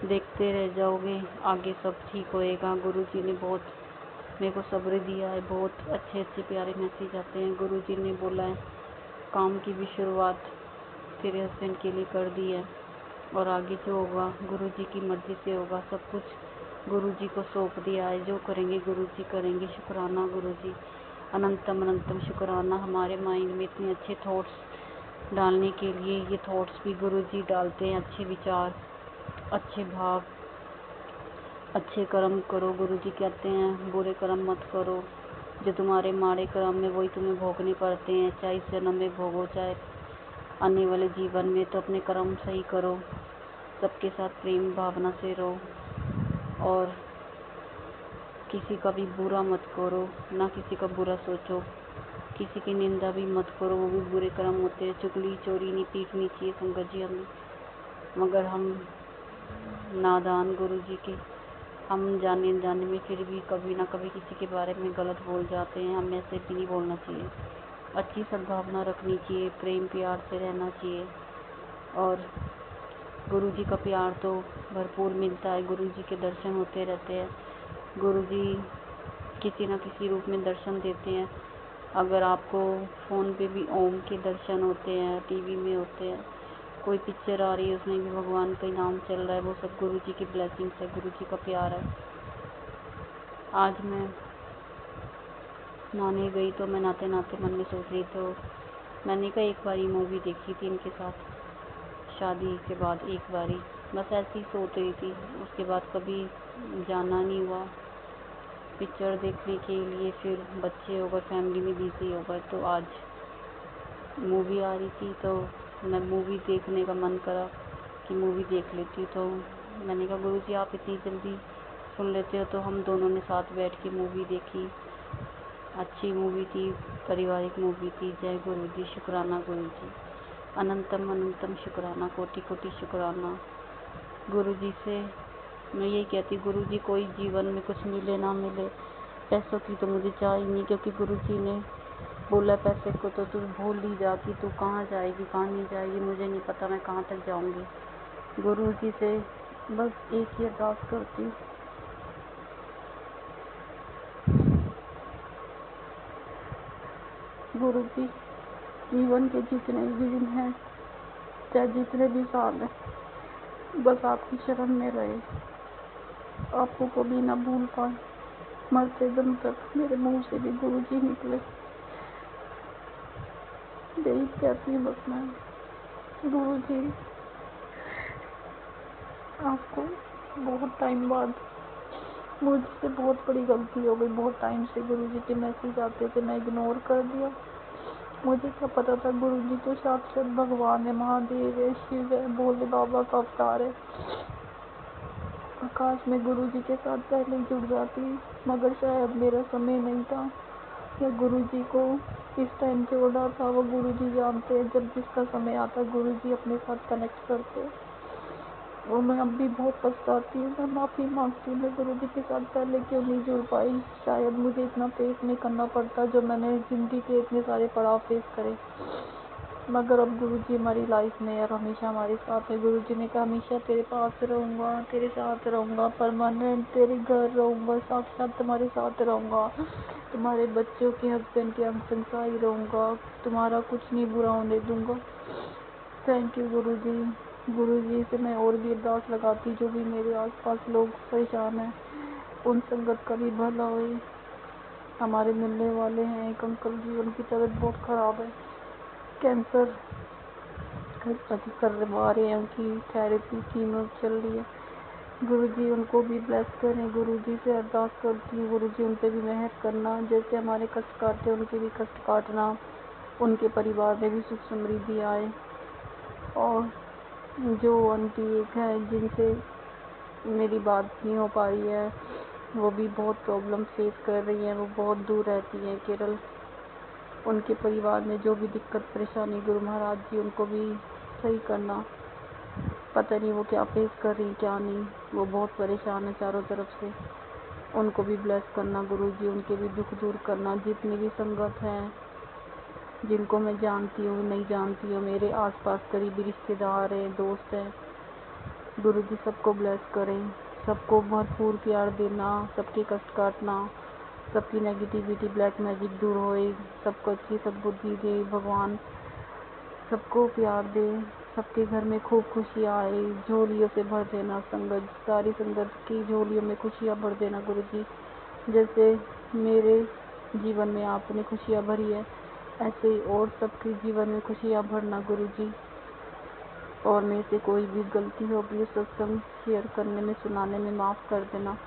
देखते रह जाओगे, आगे सब ठीक होएगा। गुरु जी ने बहुत मेरे को सब्र दिया है, बहुत अच्छे अच्छे प्यारे मैसेज आते हैं। गुरु जी ने बोला है काम की भी शुरुआत तेरे हस्बैंड के लिए कर दी है और आगे जो होगा गुरु जी की मर्जी से होगा। सब कुछ गुरु जी को सौंप दिया है, जो करेंगे गुरु जी करेंगे। शुक्राना गुरु जी, अनंतम अनंतम शुक्राना। हमारे माइंड में इतने अच्छे थॉट्स डालने के लिए ये थॉट्स भी गुरु जी डालते हैं, अच्छे विचार, अच्छे भाव, अच्छे कर्म करो। गुरु जी कहते हैं बुरे कर्म मत करो, जो तुम्हारे माड़े कर्म में वही तुम्हें भोगने पड़ते हैं, चाहे इस जन्म में भोगो चाहे आने वाले जीवन में। तो अपने कर्म सही करो, सबके साथ प्रेम भावना से रहो और किसी का भी बुरा मत करो, ना किसी का बुरा सोचो, किसी की निंदा भी मत करो, वो भी बुरे कर्म होते हैं। चुगली चोरी नहीं पीटनी चाहिए संगत जी हमें, मगर हम नादान गुरु जी के, हम जाने अनजाने में फिर भी कभी ना कभी किसी के बारे में गलत बोल जाते हैं। हमें ऐसे भी नहीं बोलना चाहिए, अच्छी सद्भावना रखनी चाहिए, प्रेम प्यार से रहना चाहिए और गुरु जी का प्यार तो भरपूर मिलता है। गुरु जी के दर्शन होते रहते हैं, गुरु जी किसी न किसी रूप में दर्शन देते हैं। अगर आपको फ़ोन पे भी ओम के दर्शन होते हैं, टीवी में होते हैं, कोई पिक्चर आ रही है उसमें भी भगवान का नाम चल रहा है, वो सब गुरु जी की ब्लेसिंग्स है, गुरु जी का प्यार है। आज मैं नहाने गई तो मैं नहाते नहाते मन में सोच रही, तो मैंने कहा एक बारी मूवी देखी थी इनके साथ शादी के बाद, एक बारी बस ऐसी ही सोच रही थी, उसके बाद कभी जाना नहीं हुआ पिक्चर देखने के लिए। फिर बच्चे हो गए, फैमिली में बिजी हो गए, तो आज मूवी आ रही थी तो मैं मूवी देखने का मन करा कि मूवी देख लेती हूँ। तो मैंने कहा गुरुजी आप इतनी जल्दी सुन लेते हो, तो हम दोनों ने साथ बैठ के मूवी देखी। अच्छी मूवी थी, पारिवारिक मूवी थी। जय गुरुजी, शुक्राना गुरुजी, अनंतम अनंतम शुक्राना, कोटि कोटि शुक्राना गुरुजी से। मैं यही कहती, गुरुजी कोई जीवन में कुछ मिले ना मिले, पैसों की तो मुझे चाहिए नहीं, क्योंकि गुरुजी ने बोला पैसे को तो तू भूल ही जा कि तू कहाँ जाएगी कहाँ नहीं जाएगी, मुझे नहीं पता मैं कहाँ तक जाऊंगी। गुरुजी से बस एक ही अरदास करती, गुरुजी जीवन के जितने भी दिन हैं, चाहे जितने भी साल हैं, बस आपकी शरण में रहे, आपको कभी ना भूल पाए, मरते दम तक मेरे मुंह से भी गुरुजी निकले, यही कहती हूँ बस मैं। गुरुजी आपको बहुत टाइम बाद, मुझसे बहुत बड़ी गलती हो गई, बहुत टाइम से गुरुजी के मैसेज आते थे, मैं इग्नोर कर दिया। मुझे क्या पता था गुरुजी तो साक्षात भगवान है, महादेव है, शिव है, भोले बाबा का अवतार है। आकाश में गुरुजी के साथ पहले जुड़ जाती, मगर शायद मेरा समय नहीं था या गुरुजी को इस टाइम जोड़ा था। वो गुरुजी जानते हैं, जब जिसका समय आता गुरुजी अपने साथ कनेक्ट करते। और मैं अब भी बहुत पछताती हूँ, मैं माफ़ी मांगती हूँ, मैं गुरुजी के साथ पहले क्यों नहीं जुड़ पाई। शायद मुझे इतना फेस नहीं करना पड़ता जो मैंने ज़िंदगी के इतने सारे पड़ाव फेस करे। मगर अब गुरुजी हमारी लाइफ में और हमेशा हमारे साथ है। गुरुजी ने कहा हमेशा तेरे पास रहूँगा, तेरे साथ रहूँगा, परमानेंट तेरे घर रहूँगा, साक्षात तुम्हारे साथ रहूँगा, तुम्हारे बच्चों के हस्बैंड के अंग संग सहाय रहूँगा, तुम्हारा कुछ नहीं बुरा होने दूँगा। थैंक यू गुरुजी। गुरुजी से मैं और भी अरदास लगाती, जो भी मेरे आसपास लोग परेशान हैं उन संगत का भी भला होए। हमारे मिलने वाले हैं एक अंकल जी, उनकी तबीयत बहुत ख़राब है, कैंसर करवा रहे हैं, उनकी थेरेपी कीमो चल रही है। गुरुजी उनको भी ब्लेस करें। गुरुजी से अरदास करती हूँ, गुरुजी उन पर भी मेहर करना, जैसे हमारे कष्ट काटते उनके भी कष्ट काटना, उनके परिवार में भी सुख समृद्धि आए। और जो आंटी एक है जिनसे मेरी बात नहीं हो पा रही है, वो भी बहुत प्रॉब्लम फेस कर रही है, वो बहुत दूर रहती है केरल। उनके परिवार में जो भी दिक्कत परेशानी, गुरु महाराज जी उनको भी सही करना। पता नहीं वो क्या फेस कर रही क्या नहीं, वो बहुत परेशान है चारों तरफ से, उनको भी ब्लेस करना गुरुजी, उनके भी दुख दूर करना। जितनी भी संगत हैं, जिनको मैं जानती हूँ नहीं जानती हूँ, मेरे आसपास करीबी रिश्तेदार हैं, दोस्त हैं, गुरुजी सबको ब्लेस करें, सबको भरपूर प्यार देना, सबके कष्ट काटना, सबकी नेगेटिविटी ब्लैक मैजिक दूर होए, सबको अच्छी सद्बुद्धि दे भगवान, सबको प्यार दे, सबके घर में खूब खुशियाँ आए, झोलियों से भर देना संगत, सारी संगत की झोलियों में खुशियाँ भर देना गुरुजी। जैसे मेरे जीवन में आपने खुशियाँ भरी है, ऐसे ही और सबके जीवन में खुशियाँ भरना गुरुजी। और मेरे से कोई भी गलती होगी सत्संग शेयर करने में, सुनाने में, माफ़ कर देना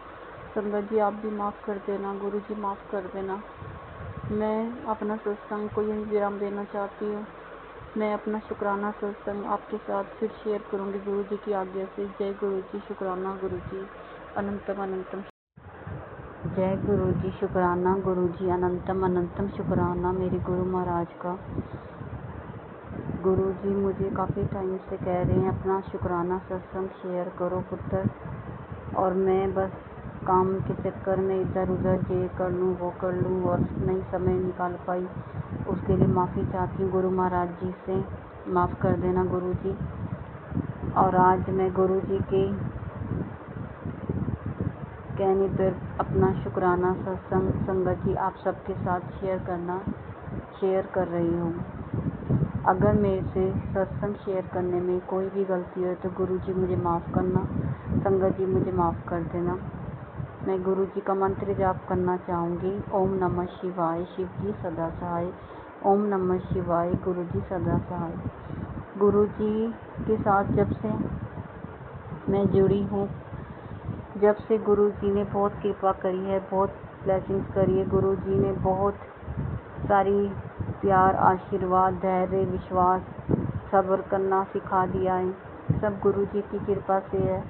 संगत जी, आप भी माफ़ कर देना गुरुजी, माफ़ कर देना। मैं अपना सत्संग को यही विराम देना चाहती हूँ। मैं अपना शुक्राना सत्संग आपके साथ फिर शेयर करूँगी गुरुजी की आज्ञा से। जय गुरुजी, शुक्राना गुरुजी, अनंतम अनंतम। जय गुरुजी, शुक्राना गुरुजी, अनंतम अनंतम शुक्राना मेरे गुरु महाराज का। गुरुजी मुझे काफ़ी टाइम से कह रहे हैं अपना शुक्राना सत्संग शेयर करो पुत्र, और मैं बस काम के चक्कर में इधर उधर ये कर लूँ वो कर लूँ और नहीं समय निकाल पाई। उसके लिए माफ़ी चाहती हूँ गुरु महाराज जी से, माफ़ कर देना गुरुजी। और आज मैं गुरुजी के कहने पर अपना शुक्राना सत्संग संगत जी आप सबके साथ शेयर कर रही हूँ। अगर मेरे से सत्संग शेयर करने में कोई भी गलती हो तो गुरुजी मुझे माफ़ करना, संगत जी मुझे माफ़ कर देना। मैं गुरुजी का मंत्र जाप करना चाहूँगी। ओम नमः शिवाय, शिव जी सदा सहाय। ओम नमः शिवाय, गुरुजी सदा सहाय। गुरुजी के साथ जब से मैं जुड़ी हूँ, जब से गुरुजी ने बहुत कृपा करी है, बहुत ब्लेसिंग्स करी है, गुरुजी ने बहुत सारी प्यार, आशीर्वाद, धैर्य, विश्वास, सब्र करना सिखा दिया है। सब गुरुजी की कृपा से है।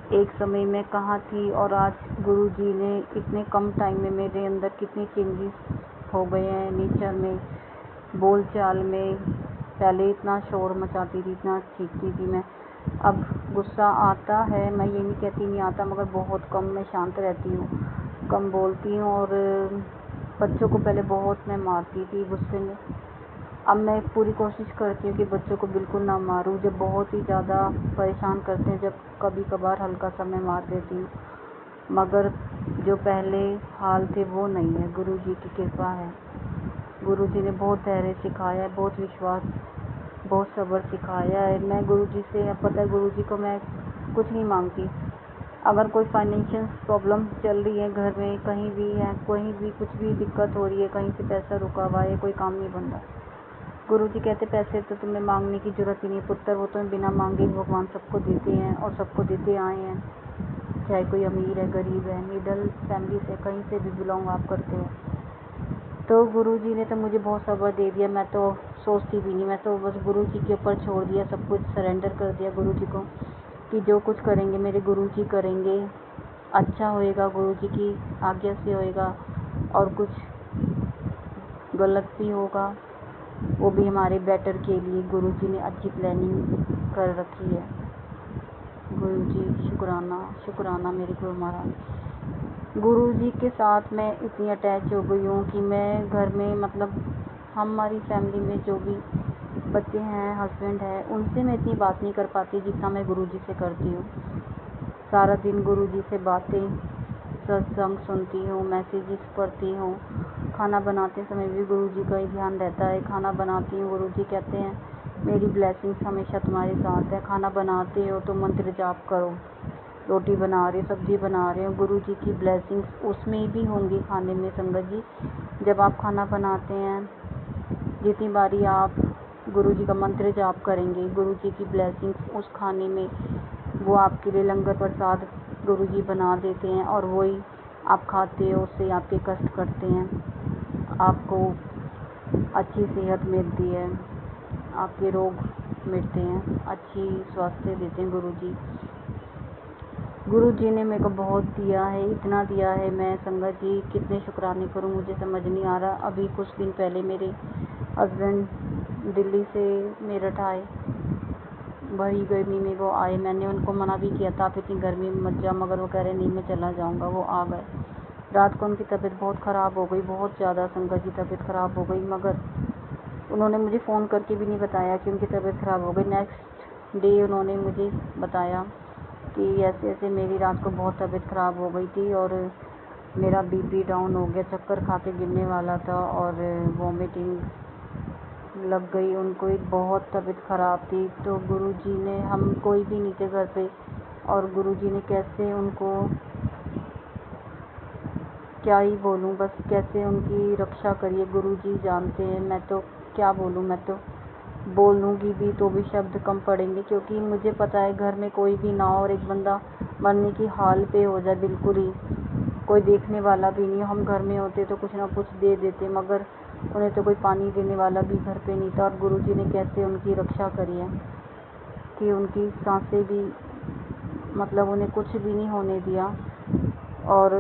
एक समय मैं कहाँ थी और आज गुरुजी ने इतने कम टाइम में मेरे अंदर कितनी चेंजेस हो गए हैं नेचर में, बोल चाल में। पहले इतना शोर मचाती थी, इतना चीखती थी मैं। अब गुस्सा आता है, मैं ये नहीं कहती नहीं आता, मगर बहुत कम। मैं शांत रहती हूँ, कम बोलती हूँ। और बच्चों को पहले बहुत मैं मारती थी गुस्से में। अब मैं पूरी कोशिश करती हूँ कि बच्चों को बिल्कुल ना मारूँ। जब बहुत ही ज़्यादा परेशान करते हैं, जब कभी कभार हल्का सा मैं मार देती हूँ, मगर जो पहले हाल थे वो नहीं है। गुरुजी की कृपा है। गुरुजी ने बहुत धैर्य सिखाया है, बहुत विश्वास, बहुत सब्र सिखाया है। मैं गुरुजी से, अब पता है गुरुजी को मैं कुछ नहीं मांगती। अगर कोई फाइनेंशियल प्रॉब्लम चल रही है घर में, कहीं भी है, कहीं भी कुछ भी दिक्कत हो रही है, कहीं से पैसा रुका हुआ है, कोई काम नहीं बन रहा, गुरुजी कहते पैसे तो तुम्हें मांगने की जरूरत ही नहीं पुत्र, वो तुम्हें बिना मांगे भगवान सबको देते हैं और सबको देते आए हैं। चाहे कोई अमीर है, गरीब है, मिडिल फैमिली से, कहीं से भी बिलोंग आप करते हो। तो गुरुजी ने तो मुझे बहुत सब्र दे दिया। मैं तो सोचती भी नहीं, मैं तो बस गुरुजी के ऊपर छोड़ दिया, सब कुछ सरेंडर कर दिया गुरुजी को, कि जो कुछ करेंगे मेरे गुरुजी करेंगे, अच्छा होएगा, गुरुजी की आज्ञा से होएगा। और कुछ गलत भी होगा वो भी हमारे बेटर के लिए। गुरुजी ने अच्छी प्लानिंग कर रखी है। गुरुजी शुक्राना, शुक्राना मेरे गुरु महाराज। गुरुजी के साथ मैं इतनी अटैच हो गई हूँ कि मैं घर में, मतलब हमारी फैमिली में जो भी बच्चे हैं, हस्बैंड है, उनसे मैं इतनी बात नहीं कर पाती जितना मैं गुरुजी से करती हूँ। सारा दिन गुरुजी से बातें, सत्संग सुनती हूँ, मैसेजेस पढ़ती हूँ। खाना बनाते समय भी गुरुजी का ही ध्यान रहता है। खाना बनाती हूँ, गुरुजी कहते हैं मेरी ब्लेसिंग्स हमेशा तुम्हारे साथ है। खाना बनाते हो तो मंत्र जाप करो। रोटी बना रहे हो, सब्जी बना रहे हो, गुरुजी की ब्लेसिंग्स उसमें भी होंगी खाने में। संगत जी, जब आप खाना बनाते हैं, जितनी बारी आप गुरुजी का मंत्र जाप करेंगे, गुरुजी की ब्लेसिंग्स उस खाने में, वो आपके लिए लंगर प्रसाद गुरुजी बना देते हैं और वही आप खाते हो। उससे आपके कष्ट कटते हैं, आपको अच्छी सेहत मिलती है, आपके रोग मिटते हैं, अच्छी स्वास्थ्य देते हैं गुरुजी। गुरुजी ने मेरे को बहुत दिया है, इतना दिया है। मैं संगत जी कितने शुक्राने करूं, मुझे समझ नहीं आ रहा। अभी कुछ दिन पहले मेरे हस्बैंड दिल्ली से मेरठ आए, बड़ी गर्मी में वो आए। मैंने उनको मना भी किया था आप इतनी गर्मी में मत जाओ, मगर वो कह रहे नहीं मैं चला जाऊंगा। वो आ गए। रात को उनकी तबीयत बहुत ख़राब हो गई, बहुत ज़्यादा संगत जी तबीयत ख़राब हो गई, मगर उन्होंने मुझे फ़ोन करके भी नहीं बताया कि उनकी तबीयत ख़राब हो गई। नेक्स्ट डे उन्होंने मुझे बताया कि ऐसे ऐसे मेरी रात को बहुत तबीयत ख़राब हो गई थी और मेरा बीपी डाउन हो गया, चक्कर खा के गिरने वाला था और वॉमिटिंग लग गई। उनको ही बहुत तबीयत ख़राब थी। तो गुरुजी ने, हम कोई भी नहीं थे घर पे, और गुरुजी ने कैसे उनको, क्या ही बोलूँ, बस कैसे उनकी रक्षा करिए गुरुजी जानते हैं। मैं तो क्या बोलूँ, मैं तो बोलूँगी भी तो भी शब्द कम पड़ेंगे, क्योंकि मुझे पता है घर में कोई भी ना हो और एक बंदा मरने की हाल पे हो जाए, बिल्कुल ही कोई देखने वाला भी नहीं। हम घर में होते तो कुछ ना कुछ दे देते, मगर उन्हें तो कोई पानी देने वाला भी घर पे नहीं था। और गुरुजी ने कैसे उनकी रक्षा करी है कि उनकी सांसें भी, मतलब उन्हें कुछ भी नहीं होने दिया। और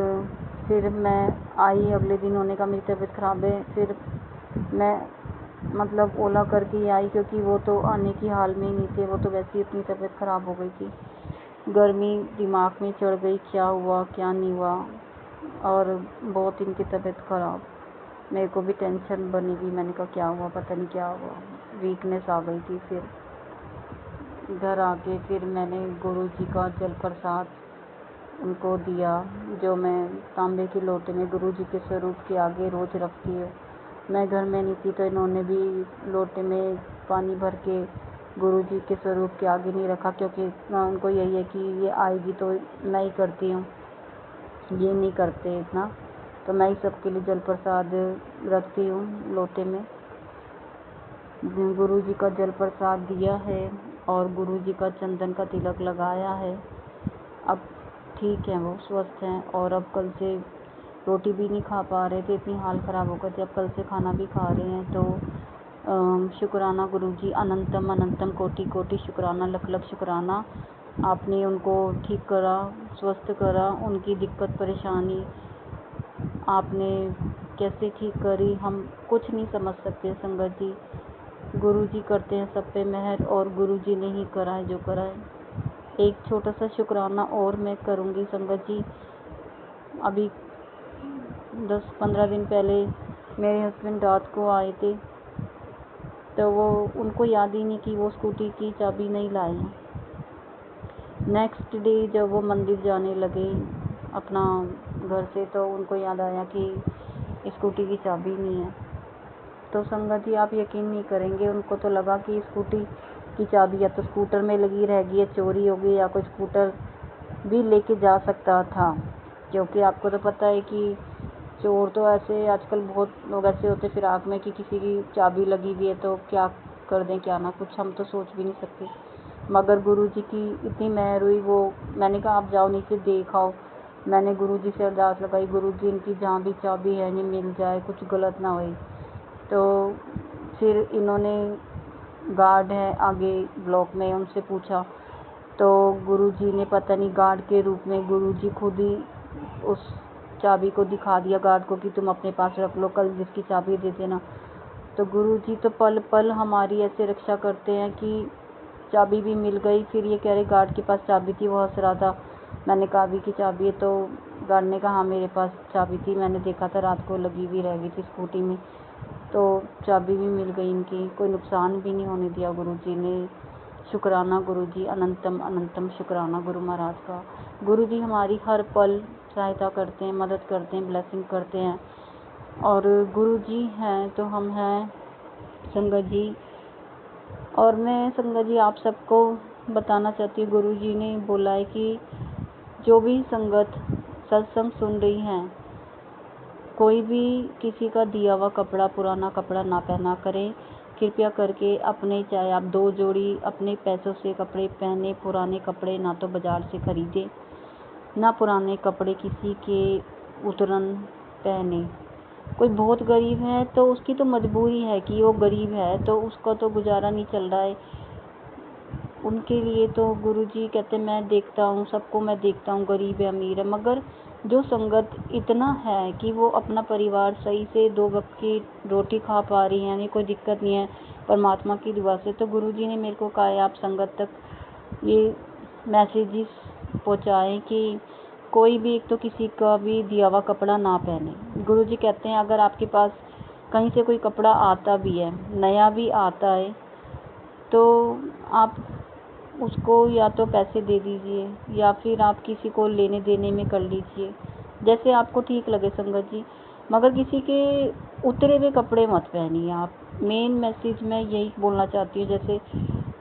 फिर मैं आई अगले दिन, उन्होंने कहा मेरी तबीयत ख़राब है। फिर मैं मतलब ओला करके ही आई, क्योंकि वो तो आने की हाल में ही नहीं थे। वो तो वैसे ही इतनी तबीयत ख़राब हो गई थी, गर्मी दिमाग में चढ़ गई, क्या हुआ क्या नहीं हुआ, और बहुत इनकी तबीयत ख़राब। मेरे को भी टेंशन बनी हुई, मैंने कहा क्या हुआ, पता नहीं क्या हुआ, वीकनेस आ गई थी। फिर घर आके फिर मैंने गुरुजी का जल प्रसाद उनको दिया, जो मैं तांबे के लोटे में गुरुजी के स्वरूप के आगे रोज़ रखती हूँ। मैं घर में नहीं थी तो इन्होंने भी लोटे में पानी भर के गुरुजी के स्वरूप के आगे नहीं रखा, क्योंकि उनको यही है कि ये आएगी तो मैं ही करती हूँ, ये नहीं करते इतना, तो मैं ही सबके लिए जल प्रसाद रखती हूँ लोटे में। गुरुजी का जल प्रसाद दिया है और गुरुजी का चंदन का तिलक लगाया है। अब ठीक है, वो स्वस्थ हैं। और अब कल से रोटी भी नहीं खा पा रहे थे, इतनी हाल ख़राब हो गए थे, अब कल से खाना भी खा रहे हैं। तो शुक्राना गुरुजी, अनंतम अनंतम कोटि कोटि शुक्राना, लख लख शुक्राना। आपने उनको ठीक करा, स्वस्थ करा, उनकी दिक्कत परेशानी आपने कैसे ठीक करी, हम कुछ नहीं समझ सकते संगत जी। गुरु जी करते हैं सब पे मेहर, और गुरु जी ने ही करा है जो करा है। एक छोटा सा शुक्राना और मैं करूँगी संगत जी। अभी 10-15 दिन पहले मेरे हस्बैंड रात को आए थे, तो वो उनको याद ही नहीं कि वो स्कूटी की चाबी नहीं लाए हैं। नेक्स्ट डे जब वो मंदिर जाने लगे अपना घर से, तो उनको याद आया कि स्कूटी की चाबी नहीं है। तो संगत जी आप यकीन नहीं करेंगे, उनको तो लगा कि स्कूटी की चाबी या तो स्कूटर में लगी रह गई है, चोरी हो गई, या कोई स्कूटर भी लेके जा सकता था। क्योंकि आपको तो पता है कि चोर तो ऐसे आजकल बहुत लोग ऐसे होते फिराक में कि किसी की चाबी लगी हुई है तो क्या कर दें क्या ना कुछ, हम तो सोच भी नहीं सकते। मगर गुरुजी की इतनी मेहर हुई, वो मैंने कहा आप जाओ नीचे देख आओ। मैंने गुरुजी से अरदास लगाई, गुरुजी इनकी जहाँ भी चाबी है नहीं मिल जाए, कुछ गलत ना होए। तो फिर इन्होंने गार्ड है आगे ब्लॉक में, उनसे पूछा, तो गुरुजी ने पता नहीं गार्ड के रूप में गुरुजी खुद ही उस चाबी को दिखा दिया गार्ड को कि तुम अपने पास रख लो, कल जिसकी चाबी दे देना। तो गुरुजी तो पल पल हमारी ऐसे रक्षा करते हैं कि चाबी भी मिल गई। फिर ये कह रहे गार्ड के पास चाबी थी, वो हंस रहा था। मैंने कहा अभी की चाबी है, तो गार्ड ने कहा हाँ मेरे पास चाबी थी, मैंने देखा था रात को लगी हुई रह गई थी स्कूटी में, तो चाबी भी मिल गई इनकी, कोई नुकसान भी नहीं होने दिया गुरुजी ने। शुक्राना गुरुजी, अनंतम अनंतम शुक्राना गुरु महाराज का। गुरुजी हमारी हर पल सहायता करते हैं, मदद करते हैं, ब्लेसिंग करते हैं, और गुरुजी हैं तो हम हैं संगत जी। और मैं संगत जी आप सबको बताना चाहती हूँ, गुरुजी ने बोला है कि जो भी संगत सत्संग सुन रही हैं, कोई भी किसी का दिया हुआ कपड़ा, पुराना कपड़ा ना पहना करें। कृपया करके अपने, चाहे आप 2 जोड़ी अपने पैसों से कपड़े पहने, पुराने कपड़े ना तो बाजार से खरीदे, ना पुराने कपड़े किसी के उतरन पहने। कोई बहुत गरीब है तो उसकी तो मजबूरी है कि वो गरीब है, तो उसका तो गुजारा नहीं चल रहा है, उनके लिए तो गुरुजी कहते हैं मैं देखता हूँ सबको, मैं देखता हूँ गरीब है अमीर है, मगर जो संगत इतना है कि वो अपना परिवार सही से 2 वक्त की रोटी खा पा रही है, यानी कोई दिक्कत नहीं है परमात्मा की दुआ से। तो गुरुजी ने मेरे को कहा है आप संगत तक ये मैसेजेस पहुँचाएँ कि कोई भी एक तो किसी का भी दिया हुआ कपड़ा ना पहने। गुरुजी कहते हैं अगर आपके पास कहीं से कोई कपड़ा आता भी है, नया भी आता है, तो आप उसको या तो पैसे दे दीजिए या फिर आप किसी को लेने देने में कर लीजिए, जैसे आपको ठीक लगे संगत जी, मगर किसी के उतरे हुए कपड़े मत पहनिए आप। मेन मैसेज मैं यही बोलना चाहती हूँ। जैसे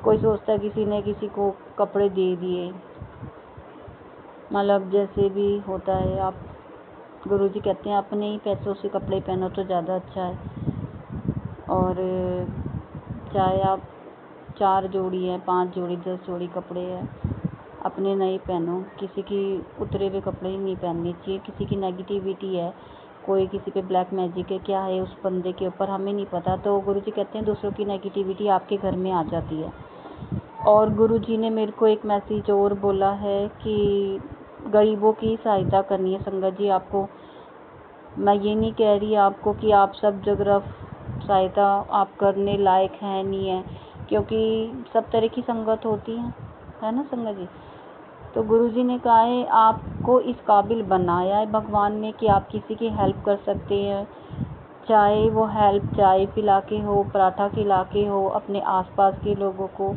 कोई सोचता है किसी ने किसी को कपड़े दे दिए, मतलब जैसे भी होता है, आप गुरुजी कहते हैं अपने ही पैसों से कपड़े पहनो तो ज़्यादा अच्छा है। और चाहे आप 4 जोड़ी है, 5 जोड़ी, 10 जोड़ी कपड़े हैं, अपने नए पहनो, किसी की उतरे हुए कपड़े ही नहीं पहनने चाहिए। किसी की नेगेटिविटी है, कोई किसी पे ब्लैक मैजिक है, क्या है उस बंदे के ऊपर हमें नहीं पता, तो गुरुजी कहते हैं दूसरों की नेगेटिविटी आपके घर में आ जाती है। और गुरुजी ने मेरे को एक मैसेज और बोला है कि गरीबों की सहायता करनी है संगत जी आपको। मैं ये नहीं कह रही आपको कि आप सब जगह सहायता आप करने लायक हैं नहीं है, क्योंकि सब तरह की संगत होती है ना संगत जी। तो गुरुजी ने कहा है आपको इस काबिल बनाया है भगवान ने कि आप किसी की हेल्प कर सकते हैं, चाहे वो हेल्प चाय पिला के हो, पराठा खिला के हो अपने आसपास के लोगों को,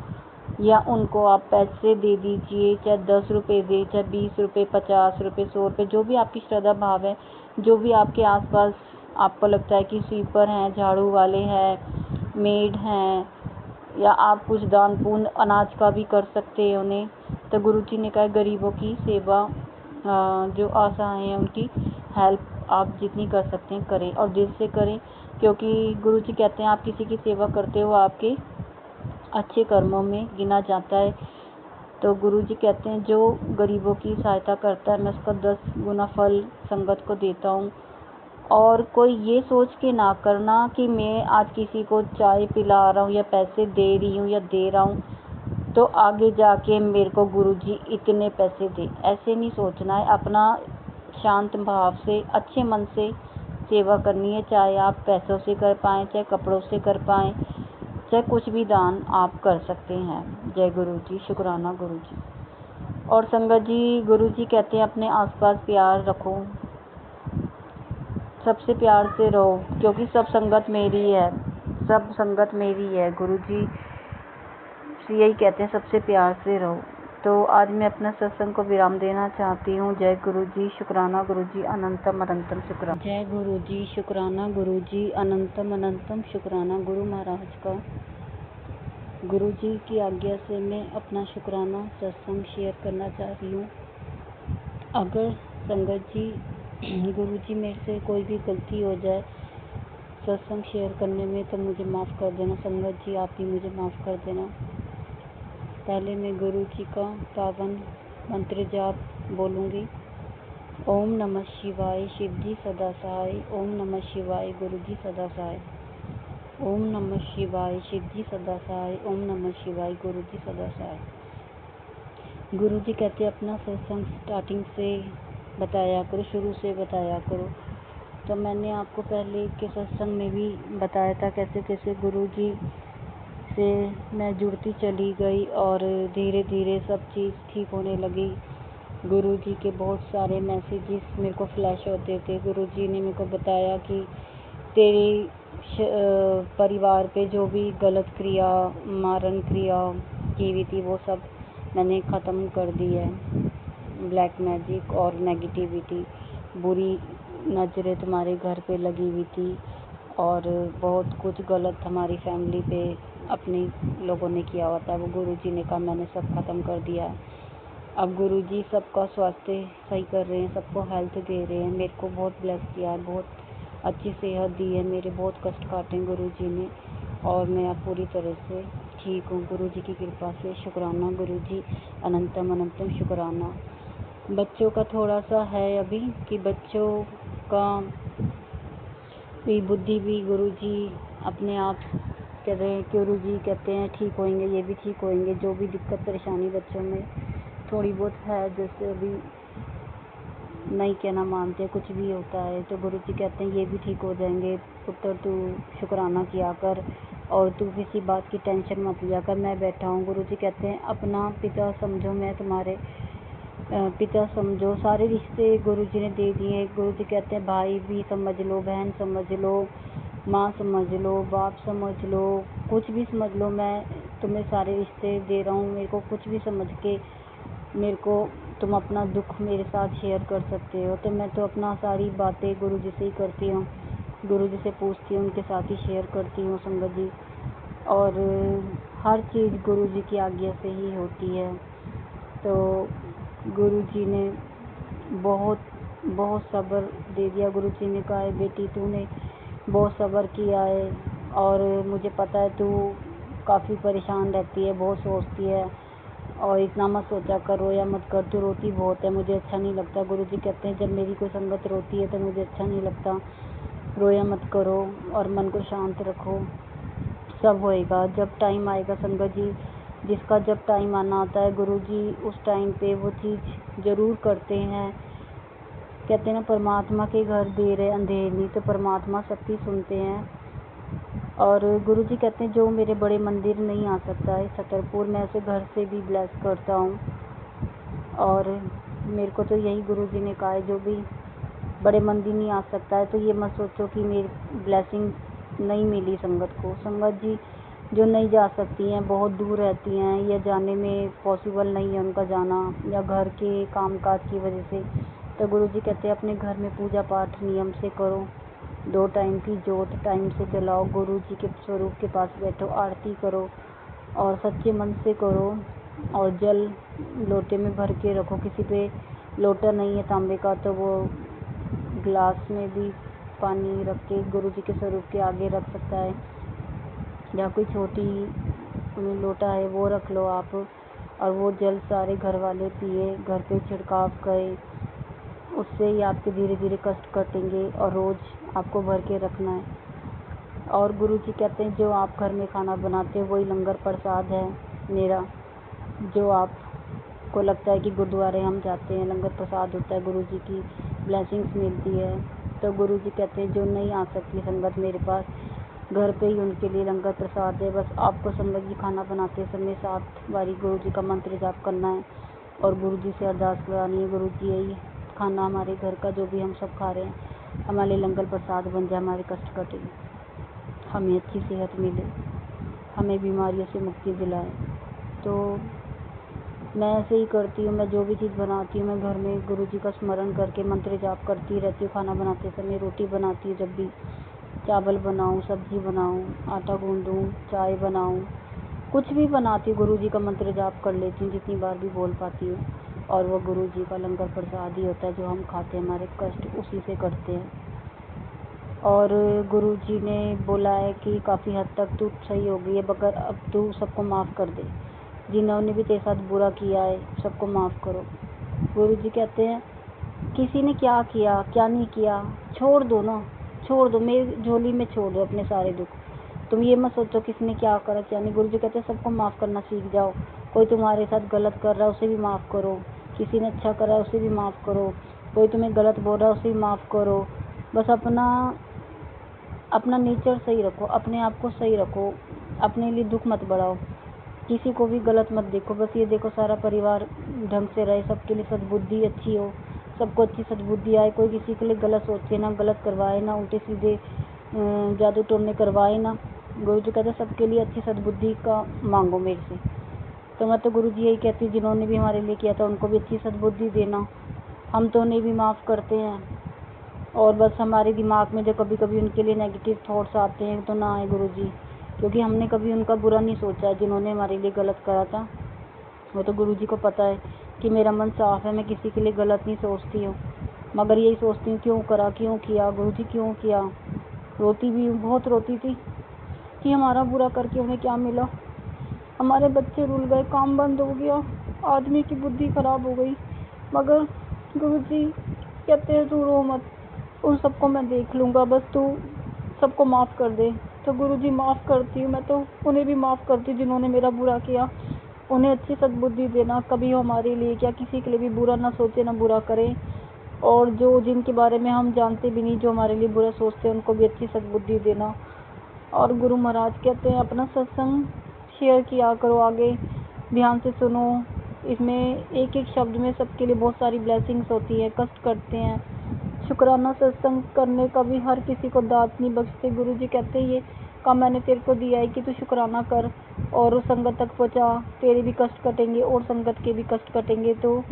या उनको आप पैसे दे दीजिए, चाहे 10 रुपये दे, चाहे 20 रुपये, 50 रुपये, 100 रुपये, जो भी आपकी श्रद्धा भाव है, जो भी आपके आसपास आपको लगता है कि स्वीपर हैं, झाड़ू वाले हैं, मेड हैं, या आप कुछ दान पुण्य अनाज का भी कर सकते हैं उन्हें। तो गुरुजी ने कहा गरीबों की सेवा, जो असहाय हैं उनकी हेल्प आप जितनी कर सकते हैं करें, और दिल से करें, क्योंकि गुरुजी कहते हैं आप किसी की सेवा करते हो आपके अच्छे कर्मों में गिना जाता है। तो गुरुजी कहते हैं जो गरीबों की सहायता करता है मैं उसका 10 गुना फल संगत को देता हूँ। और कोई ये सोच के ना करना कि मैं आज किसी को चाय पिला रहा हूँ या पैसे दे रही हूँ या दे रहा हूँ तो आगे जाके मेरे को गुरुजी इतने पैसे दे। ऐसे नहीं सोचना है, अपना शांत भाव से अच्छे मन से सेवा करनी है। चाहे आप पैसों से कर पाएँ, चाहे कपड़ों से कर पाएँ, चाहे कुछ भी दान आप कर सकते हैं। जय गुरु जी, शुक्राना गुरु जी। और संगत जी, गुरु जी कहते हैं अपने आसपास प्यार रखो, सबसे प्यार से रहो, क्योंकि सब संगत मेरी है, सब संगत मेरी है। गुरु जी यही कहते हैं, सबसे प्यार से रहो। तो आज मैं अपना सत्संग को विराम देना चाहती हूँ। जय गुरु जी, शुक्राना गुरु जी, अनंतम अनंतम शुक्राना। जय गुरु जी, शुक्राना गुरु जी, अनंतम अनंतम शुक्राना गुरु महाराज का। गुरु जी की आज्ञा से मैं अपना शुक्राना सत्संग शेयर करना चाह रही हूँ। अगर संगत जी गुरु जी मेरे से कोई भी गलती हो जाए सत्संग शेयर करने में तो मुझे माफ़ कर देना। संगत जी आप भी मुझे माफ़ कर देना। पहले मैं गुरु जी का पावन मंत्र जाप बोलूँगी। ओम नमः शिवाय, शिव जी सदा सहाय। ओम नमः शिवाय, गुरु जी सदा सहाय। ओम नमः शिवाय, शिव जी सदा सहाय। ओम नमः शिवाय, गुरु जी सदा सहाय। गुरु जी कहते हैं अपना सत्संग स्टार्टिंग से बताया करो, शुरू से बताया करो। तो मैंने आपको पहले के सत्संग में भी बताया था कैसे कैसे गुरु जी से मैं जुड़ती चली गई और धीरे धीरे सब चीज़ ठीक होने लगी। गुरु जी के बहुत सारे मैसेजेस मेरे को फ्लैश होते थे। गुरु जी ने मेरे को बताया कि तेरे परिवार पे जो भी गलत क्रिया, मारण क्रिया की हुई थी वो सब मैंने ख़त्म कर दी है। ब्लैक मैजिक और नेगेटिविटी, बुरी नज़रें तुम्हारे घर पे लगी हुई थी और बहुत कुछ गलत हमारी फैमिली पे अपने लोगों ने किया हुआ था, वो गुरुजी ने कहा मैंने सब ख़त्म कर दिया है। अब गुरुजी सबका स्वास्थ्य सही कर रहे हैं, सबको हेल्थ दे रहे हैं। मेरे को बहुत ब्लेस किया है, बहुत अच्छी सेहत दी है, मेरे बहुत कष्ट काटे गुरुजी ने और मैं अब पूरी तरह से ठीक हूँ गुरुजी की कृपा से। शुक्राना गुरुजी, अनंतम अनंतम शुक्राना। बच्चों का थोड़ा सा है अभी कि बच्चों का भी बुद्धि भी गुरुजी अपने आप कह रहे हैं, गुरुजी कहते हैं ठीक होंगे, ये भी ठीक होंगे। जो भी दिक्कत परेशानी बच्चों में थोड़ी बहुत है, जैसे अभी नहीं कहना मानते, कुछ भी होता है तो गुरुजी कहते हैं ये भी ठीक हो जाएंगे। पुत्र तू शुक्राना किया कर और तू किसी बात की टेंशन मत लिया कर, मैं बैठा हूँ। गुरुजी कहते हैं अपना पिता समझो, मैं तुम्हारे पिता समझो। सारे रिश्ते गुरुजी ने दे दिए। गुरुजी कहते हैं भाई भी समझ लो, बहन समझ लो, माँ समझ लो, बाप समझ लो, कुछ भी समझ लो, मैं तुम्हें सारे रिश्ते दे रहा हूँ। मेरे को कुछ भी समझ के मेरे को तुम अपना दुख मेरे साथ शेयर कर सकते हो। तो मैं तो अपना सारी बातें गुरुजी से ही करती हूँ, गुरुजी से पूछती हूँ, उनके साथ ही शेयर करती हूँ संगत जी। और हर चीज़ गुरुजी की आज्ञा से ही होती है। तो गुरुजी ने बहुत सब्र दे दिया। गुरुजी ने कहा है बेटी तूने बहुत सब्र किया है और मुझे पता है तू काफ़ी परेशान रहती है, बहुत सोचती है और इतना मत सोचा कर, रोया मत कर, तू रोती बहुत है, मुझे अच्छा नहीं लगता। गुरुजी कहते हैं जब मेरी कोई संगत रोती है तो मुझे अच्छा नहीं लगता। रोया मत करो और मन को शांत रखो, सब होएगा। जब टाइम आएगा संगत जी, जिसका जब टाइम आना होता है गुरुजी उस टाइम पे वो चीज़ ज़रूर करते हैं। कहते हैं ना परमात्मा के घर देर है अंधेर नहीं, तो परमात्मा सबकी सुनते हैं। और गुरुजी कहते हैं जो मेरे बड़े मंदिर नहीं आ सकता है छतरपुर, मैं उसे घर से भी ब्लेस करता हूँ। और मेरे को तो यही गुरुजी ने कहा है जो भी बड़े मंदिर नहीं आ सकता है तो ये मत सोचो कि मेरी ब्लेसिंग नहीं मिली संगत को। संगत जी जो नहीं जा सकती हैं, बहुत दूर रहती हैं या जाने में पॉसिबल नहीं है उनका जाना या घर के कामकाज की वजह से, तो गुरुजी कहते हैं अपने घर में पूजा पाठ नियम से करो, 2 टाइम की जोत टाइम से जलाओ, गुरुजी के स्वरूप के पास बैठो, आरती करो और सच्चे मन से करो और जल लोटे में भर के रखो। किसी पे लोटा नहीं है तांबे का तो वो ग्लास में भी पानी रख के गुरुजी के स्वरूप के आगे रख सकता है, या कोई छोटी लोटा है वो रख लो आप और वो जल सारे घर वाले पिए, घर पे छिड़काव करे, उससे ही आपके धीरे धीरे कष्ट कटेंगे और रोज़ आपको भर के रखना है। और गुरुजी कहते हैं जो आप घर में खाना बनाते हो वही लंगर प्रसाद है मेरा, जो आपको लगता है कि गुरुद्वारे हम जाते हैं, लंगर प्रसाद होता है, गुरु जी की ब्लेसिंग्स मिलती है, तो गुरु जी कहते हैं जो नहीं आ सकती संगत मेरे पास, घर पे ही उनके लिए लंगर प्रसाद है। बस आपको संगत जी खाना बनाते समय 7 बारी गुरु जी का मंत्र जाप करना है और गुरु जी से अरदास करानी है, गुरु जी यही खाना हमारे घर का जो भी हम सब खा रहे हैं हमारे लिए लंगर प्रसाद बन जाए, हमारे कष्ट कटे, हमें अच्छी सेहत मिले, हमें बीमारियों से मुक्ति दिलाए। तो मैं ऐसे ही करती हूँ। मैं जो भी चीज़ बनाती हूँ मैं घर में गुरु जी का स्मरण करके मंत्र जाप करती रहती हूँ। खाना बनाते समय रोटी बनाती हूँ, जब भी चावल बनाऊँ, सब्जी बनाऊँ, आटा गूँदूँ, चाय बनाऊँ, कुछ भी बनाती हूँ गुरु जी का मंत्र जाप कर लेती हूँ जितनी बार भी बोल पाती हूँ। और वो गुरु जी का लंगर प्रसाद ही होता है जो हम खाते हैं, हमारे कष्ट उसी से कटते हैं। और गुरु जी ने बोला है कि काफ़ी हद तक तू सही हो गई है, मगर अब तू सबको माफ़ कर दे, जिन्होंने भी तेरे साथ बुरा किया है सबको माफ़ करो। गुरु जी कहते हैं किसी ने क्या किया क्या नहीं किया छोड़ दो ना, छोड़ दो, मेरी झोली में छोड़ दो अपने सारे दुख। तुम ये मत सोचो किसने क्या करा क्या नहीं। गुरु जी कहते हैं सबको माफ़ करना सीख जाओ। कोई तुम्हारे साथ गलत कर रहा है उसे भी माफ़ करो, किसी ने अच्छा करा है उसे भी माफ़ करो, कोई तुम्हें गलत बोल रहा है उसे भी माफ़ करो। बस अपना नेचर सही रखो, अपने आप को सही रखो, अपने लिए दुख मत बढ़ाओ, किसी को भी गलत मत देखो। बस ये देखो सारा परिवार ढंग से रहे, सबके लिए सद्बुद्धि अच्छी हो, सबको अच्छी सद्बुद्धि आए, कोई किसी के लिए गलत सोचे ना, गलत करवाए ना, उल्टे सीधे जादू टोने करवाए ना। गुरु जी कहते सबके लिए अच्छी सद्बुद्धि का मांगो मेरे से। तो मैं तो गुरु जी यही कहती हूँ जिन्होंने भी हमारे लिए किया था उनको भी अच्छी सद्बुद्धि देना। हम तो उन्हें भी माफ़ करते हैं और बस हमारे दिमाग में जो कभी कभी उनके लिए नेगेटिव थॉट्स आते हैं तो ना आए गुरु जी, क्योंकि हमने कभी उनका बुरा नहीं सोचा है जिन्होंने हमारे लिए गलत करा था। वो तो गुरु जी को पता है कि मेरा मन साफ है, मैं किसी के लिए गलत नहीं सोचती हूँ, मगर यही सोचती हूँ क्यों करा, क्यों किया गुरु जी, क्यों किया। रोती भी हूँ, बहुत रोती थी कि हमारा बुरा करके उन्हें क्या मिला, हमारे बच्चे रुल गए, काम बंद हो गया, आदमी की बुद्धि खराब हो गई। मगर गुरु जी कहते हैं तू रो मत, उन सबको मैं देख लूँगा, बस तू सबको माफ़ कर दे। तो गुरु जी माफ़ करती हूँ, मैं तो उन्हें भी माफ़ करती हूँ जिन्होंने मेरा बुरा किया, उन्हें अच्छी सद्बुद्धि देना, कभी वो हमारे लिए क्या किसी के लिए भी बुरा ना सोचे ना बुरा करें। और जो जिनके बारे में हम जानते भी नहीं जो हमारे लिए बुरा सोचते हैं उनको भी अच्छी सद्बुद्धि देना। और गुरु महाराज कहते हैं अपना सत्संग शेयर किया करो, आगे ध्यान से सुनो, इसमें एक एक शब्द में सबके लिए बहुत सारी ब्लेसिंग्स होती है, कष्ट करते हैं। शुक्राना सत्संग करने का भी हर किसी को दात नहीं बख्शते। गुरु जी कहते हैं ये काम मैंने तेरे को दिया है कि तू शुक्राना कर और उस संगत तक पहुँचा, तेरे भी कष्ट कटेंगे और संगत के भी कष्ट कटेंगे। तो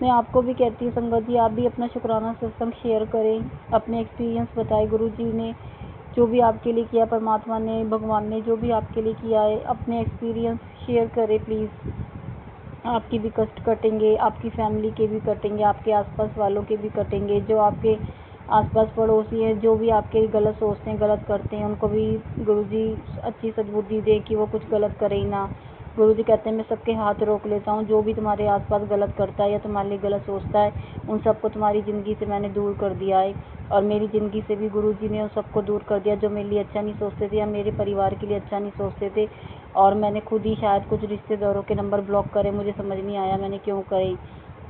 मैं आपको भी कहती हूँ संगत जी आप भी अपना शुक्राना सत्संग शेयर करें, अपने एक्सपीरियंस बताए, गुरु जी ने जो भी आपके लिए किया, परमात्मा ने भगवान ने जो भी आपके लिए किया है, अपने एक्सपीरियंस शेयर करें प्लीज़। आपके भी कष्ट कटेंगे, आपकी फैमिली के भी कटेंगे, आपके आसपास वालों के भी कटेंगे, जो आपके आसपास पड़ोसी हैं जो भी आपके गलत सोचते हैं गलत करते हैं उनको भी गुरुजी अच्छी सद्बुद्धि दे कि वो कुछ गलत करे ही ना। गुरुजी कहते हैं मैं सबके हाथ रोक लेता हूँ, जो भी तुम्हारे आसपास गलत करता है या तुम्हारे लिए गलत सोचता है उन सबको तुम्हारी ज़िंदगी से मैंने दूर कर दिया है। और मेरी ज़िंदगी से भी गुरुजी ने उन सबको दूर कर दिया जो मेरे लिए अच्छा नहीं सोचते थे या मेरे परिवार के लिए अच्छा नहीं सोचते थे। और मैंने खुद ही शायद कुछ रिश्तेदारों के नंबर ब्लॉक करे, मुझे समझ नहीं आया मैंने क्यों करे।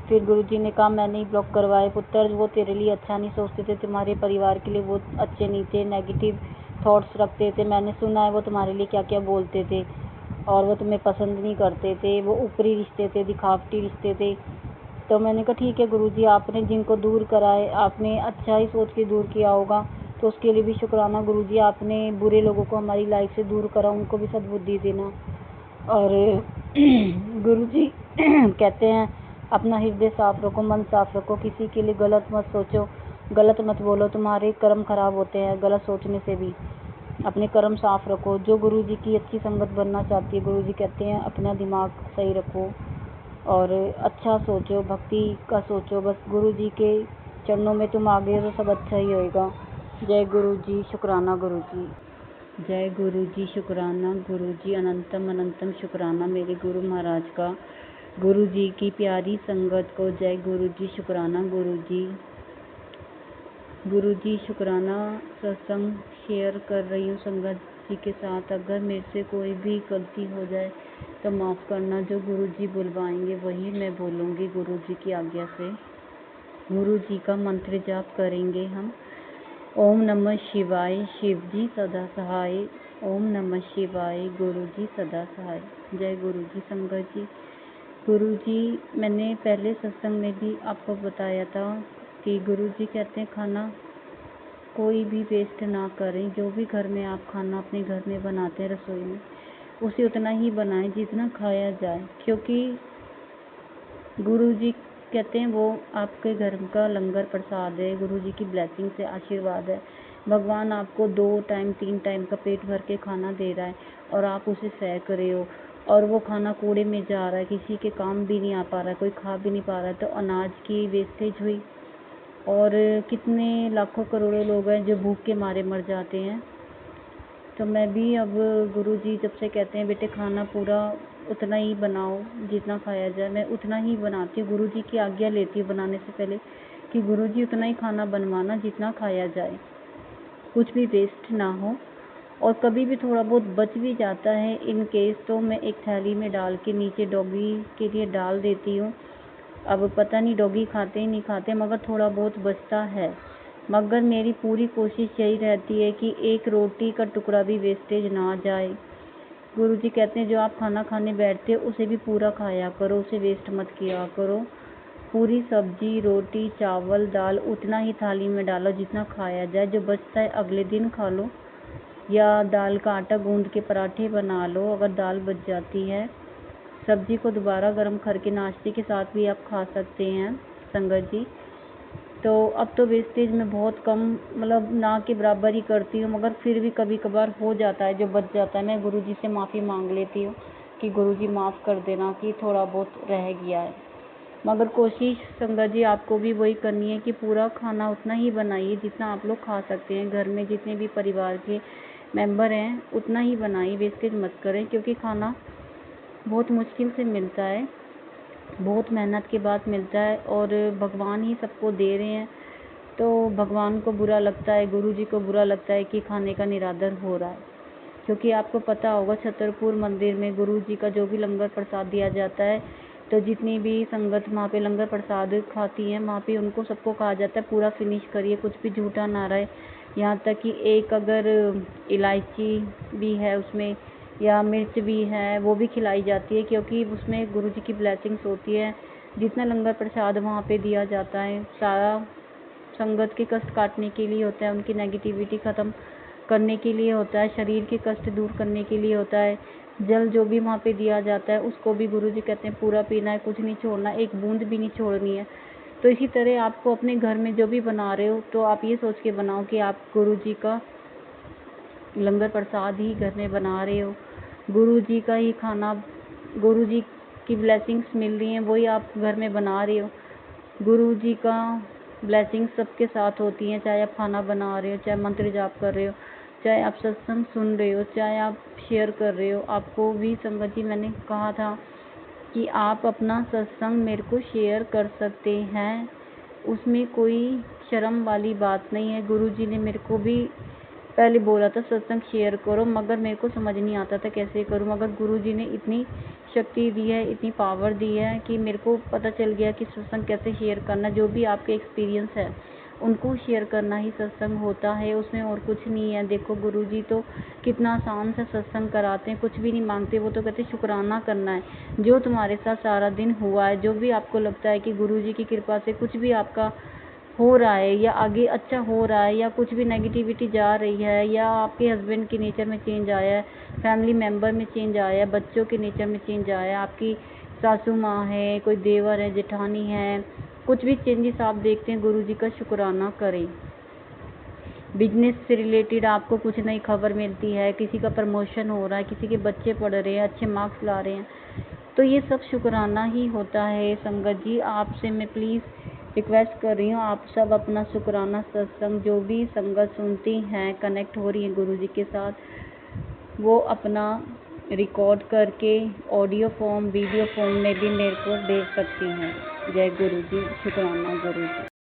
फिर गुरुजी ने कहा मैंने ही ब्लॉक करवाए पुत्र, वो तेरे लिए अच्छा नहीं सोचते थे, तुम्हारे परिवार के लिए वो अच्छे नहीं थे, नेगेटिव थॉट्स रखते थे, मैंने सुना है वो तुम्हारे लिए क्या क्या बोलते थे और वो तुम्हें पसंद नहीं करते थे, वो ऊपरी रिश्ते थे, दिखावटी रिश्ते थे। तो मैंने कहा ठीक है गुरुजी, आपने जिनको दूर कराए आपने अच्छा ही सोच के दूर किया होगा, तो उसके लिए भी शुक्राना गुरुजी। आपने बुरे लोगों को हमारी लाइफ से दूर करा, उनको भी सद्बुद्धि देना। और गुरुजी कहते हैं अपना हृदय साफ रखो, मन साफ रखो, किसी के लिए गलत मत सोचो, गलत मत बोलो, तुम्हारे कर्म खराब होते हैं गलत सोचने से भी। अपने कर्म साफ रखो। जो गुरुजी की अच्छी संगत बनना चाहती है गुरुजी कहते हैं अपना दिमाग सही रखो और अच्छा सोचो, भक्ति का सोचो, बस गुरु जी के चरणों में तुम आ गए तो सब अच्छा ही होएगा। जय गुरु जी, शुक्राना गुरु जी। जय गुरु जी, शुक्राना गुरु जी, अनंतम अनंतम शुक्राना मेरे गुरु महाराज का, गुरु जी की प्यारी संगत को। जय गुरु जी, शुक्राना गुरु जी। गुरु जी शुक्राना सत्संग शेयर कर रही हूँ संगत जी के साथ। अगर मेरे से कोई भी गलती हो जाए तो माफ़ करना, जो गुरु जी बुलवाएंगे वही मैं बोलूँगी गुरु जी की आज्ञा से। गुरु जी का मंत्र जाप करेंगे हम। ओम नमः शिवाय, शिव जी सदा सहाय। ओम नमः शिवाय, गुरु जी सदा सहाय। जय गुरु जी। संगत जी, गुरु जी, मैंने पहले सत्संग में भी आपको बताया था कि गुरु जी कहते हैं खाना कोई भी वेस्ट ना करें। जो भी घर में आप खाना अपने घर में बनाते हैं रसोई में, उसे उतना ही बनाएं जितना खाया जाए, क्योंकि गुरु जी कहते हैं वो आपके घर का लंगर प्रसाद है। गुरु जी की ब्लेसिंग से आशीर्वाद है। भगवान आपको 2 टाइम 3 टाइम का पेट भर के खाना दे रहा है और आप उसे फेंक रहे हो, और वो खाना कूड़े में जा रहा है, किसी के काम भी नहीं आ पा रहा है, कोई खा भी नहीं पा रहा है, तो अनाज की वेस्टेज हुई। और कितने लाखों करोड़ों लोग हैं जो भूख के मारे मर जाते हैं। तो मैं भी अब गुरु जी जब से कहते हैं बेटे खाना पूरा उतना ही बनाओ जितना खाया जाए, मैं उतना ही बनाती हूँ। गुरु जी की आज्ञा लेती हूँ बनाने से पहले कि गुरु जी उतना ही खाना बनवाना जितना खाया जाए, कुछ भी वेस्ट ना हो। और कभी भी थोड़ा बहुत बच भी जाता है इन केस, तो मैं एक थैली में डाल के नीचे डॉगी के लिए डाल देती हूँ। अब पता नहीं डॉगी खाते ही नहीं खाते, मगर थोड़ा बहुत बचता है। मगर मेरी पूरी कोशिश यही रहती है कि एक रोटी का टुकड़ा भी वेस्टेज ना जाए। गुरु जी कहते हैं जो आप खाना खाने बैठते हो उसे भी पूरा खाया करो, उसे वेस्ट मत किया करो। पूरी सब्जी, रोटी, चावल, दाल उतना ही थाली में डालो जितना खाया जाए। जो बचता है अगले दिन खा लो, या दाल का आटा गूंद के पराठे बना लो अगर दाल बच जाती है। सब्जी को दोबारा गर्म करके नाश्ते के साथ भी आप खा सकते हैं संगत जी। तो अब तो वेस्टेज में बहुत कम, मतलब ना के बराबर ही करती हूँ, मगर फिर भी कभी कभार हो जाता है जो बच जाता है। मैं गुरुजी से माफ़ी मांग लेती हूँ कि गुरुजी माफ़ कर देना कि थोड़ा बहुत रह गया है। मगर कोशिश संगत जी आपको भी वही करनी है कि पूरा खाना उतना ही बनाइए जितना आप लोग खा सकते हैं। घर में जितने भी परिवार के मेंबर हैं उतना ही बनाइए, वेस्टेज मत करें, क्योंकि खाना बहुत मुश्किल से मिलता है, बहुत मेहनत के बाद मिलता है, और भगवान ही सबको दे रहे हैं। तो भगवान को बुरा लगता है, गुरु जी को बुरा लगता है कि खाने का निरादर हो रहा है। क्योंकि आपको पता होगा छतरपुर मंदिर में गुरु जी का जो भी लंगर प्रसाद दिया जाता है, तो जितनी भी संगत वहाँ पे लंगर प्रसाद खाती है, वहाँ पे उनको सबको कहा जाता है पूरा फिनिश करिए, कुछ भी झूठा ना रहे। यहाँ तक कि एक अगर इलायची भी है उसमें या मिर्च भी है वो भी खिलाई जाती है, क्योंकि उसमें गुरु जी की ब्लेसिंग्स होती है। जितना लंगर प्रसाद वहाँ पे दिया जाता है सारा संगत के कष्ट काटने के लिए होता है, उनकी नेगेटिविटी ख़त्म करने के लिए होता है, शरीर के कष्ट दूर करने के लिए होता है। जल जो भी वहाँ पे दिया जाता है उसको भी गुरु जी कहते हैं पूरा पीना है, कुछ नहीं छोड़ना, एक बूंद भी नहीं छोड़नी है। तो इसी तरह आपको अपने घर में जो भी बना रहे हो तो आप ये सोच के बनाओ कि आप गुरु जी का लंगर प्रसाद ही घर में बना रहे हो, गुरु जी का ही खाना, गुरु जी की ब्लेसिंग्स मिल रही हैं वही आप घर में बना रहे हो। गुरु जी का ब्लेसिंग्स सबके साथ होती हैं, चाहे आप खाना बना रहे हो, चाहे मंत्र जाप कर रहे हो, चाहे आप सत्संग सुन रहे हो, चाहे आप शेयर कर रहे हो। आपको भी संगत जी मैंने कहा था कि आप अपना सत्संग मेरे को शेयर कर सकते हैं, उसमें कोई शर्म वाली बात नहीं है। गुरु जी ने मेरे को भी पहले बोला था सत्संग शेयर करो, मगर मेरे को समझ नहीं आता था कैसे करूं, मगर गुरु जी ने इतनी शक्ति दी है, इतनी पावर दी है कि मेरे को पता चल गया कि सत्संग कैसे शेयर करना। जो भी आपके एक्सपीरियंस है उनको शेयर करना ही सत्संग होता है, उसमें और कुछ नहीं है। देखो गुरु जी तो कितना आसान से सत्संग कराते हैं, कुछ भी नहीं मांगते, वो तो कहते शुक्राना करना है जो तुम्हारे साथ सारा दिन हुआ है। जो भी आपको लगता है कि गुरु जी की कृपा से कुछ भी आपका हो रहा है या आगे अच्छा हो रहा है, या कुछ भी नेगेटिविटी जा रही है, या आपके हस्बैंड के नेचर में चेंज आया है, फैमिली मेम्बर में चेंज आया है, बच्चों के नेचर में चेंज आया है, आपकी सासू माँ है, कोई देवर है, जेठानी है, कुछ भी चेंजेस आप देखते हैं, गुरु जी का शुक्राना करें। बिजनेस से रिलेटेड आपको कुछ नई खबर मिलती है, किसी का प्रमोशन हो रहा है, किसी के बच्चे पढ़ रहे हैं, अच्छे मार्क्स ला रहे हैं, तो ये सब शुक्राना ही होता है। संगत जी आपसे मैं प्लीज़ रिक्वेस्ट कर रही हूँ, आप सब अपना शुक्राना सत्संग जो भी संगत सुनती हैं, कनेक्ट हो रही हैं गुरु जी के साथ, वो अपना रिकॉर्ड करके ऑडियो फॉर्म, वीडियो फॉर्म में भी मेरे को दे सकती हैं। जय गुरु जी, शुक्राना गुरु जी।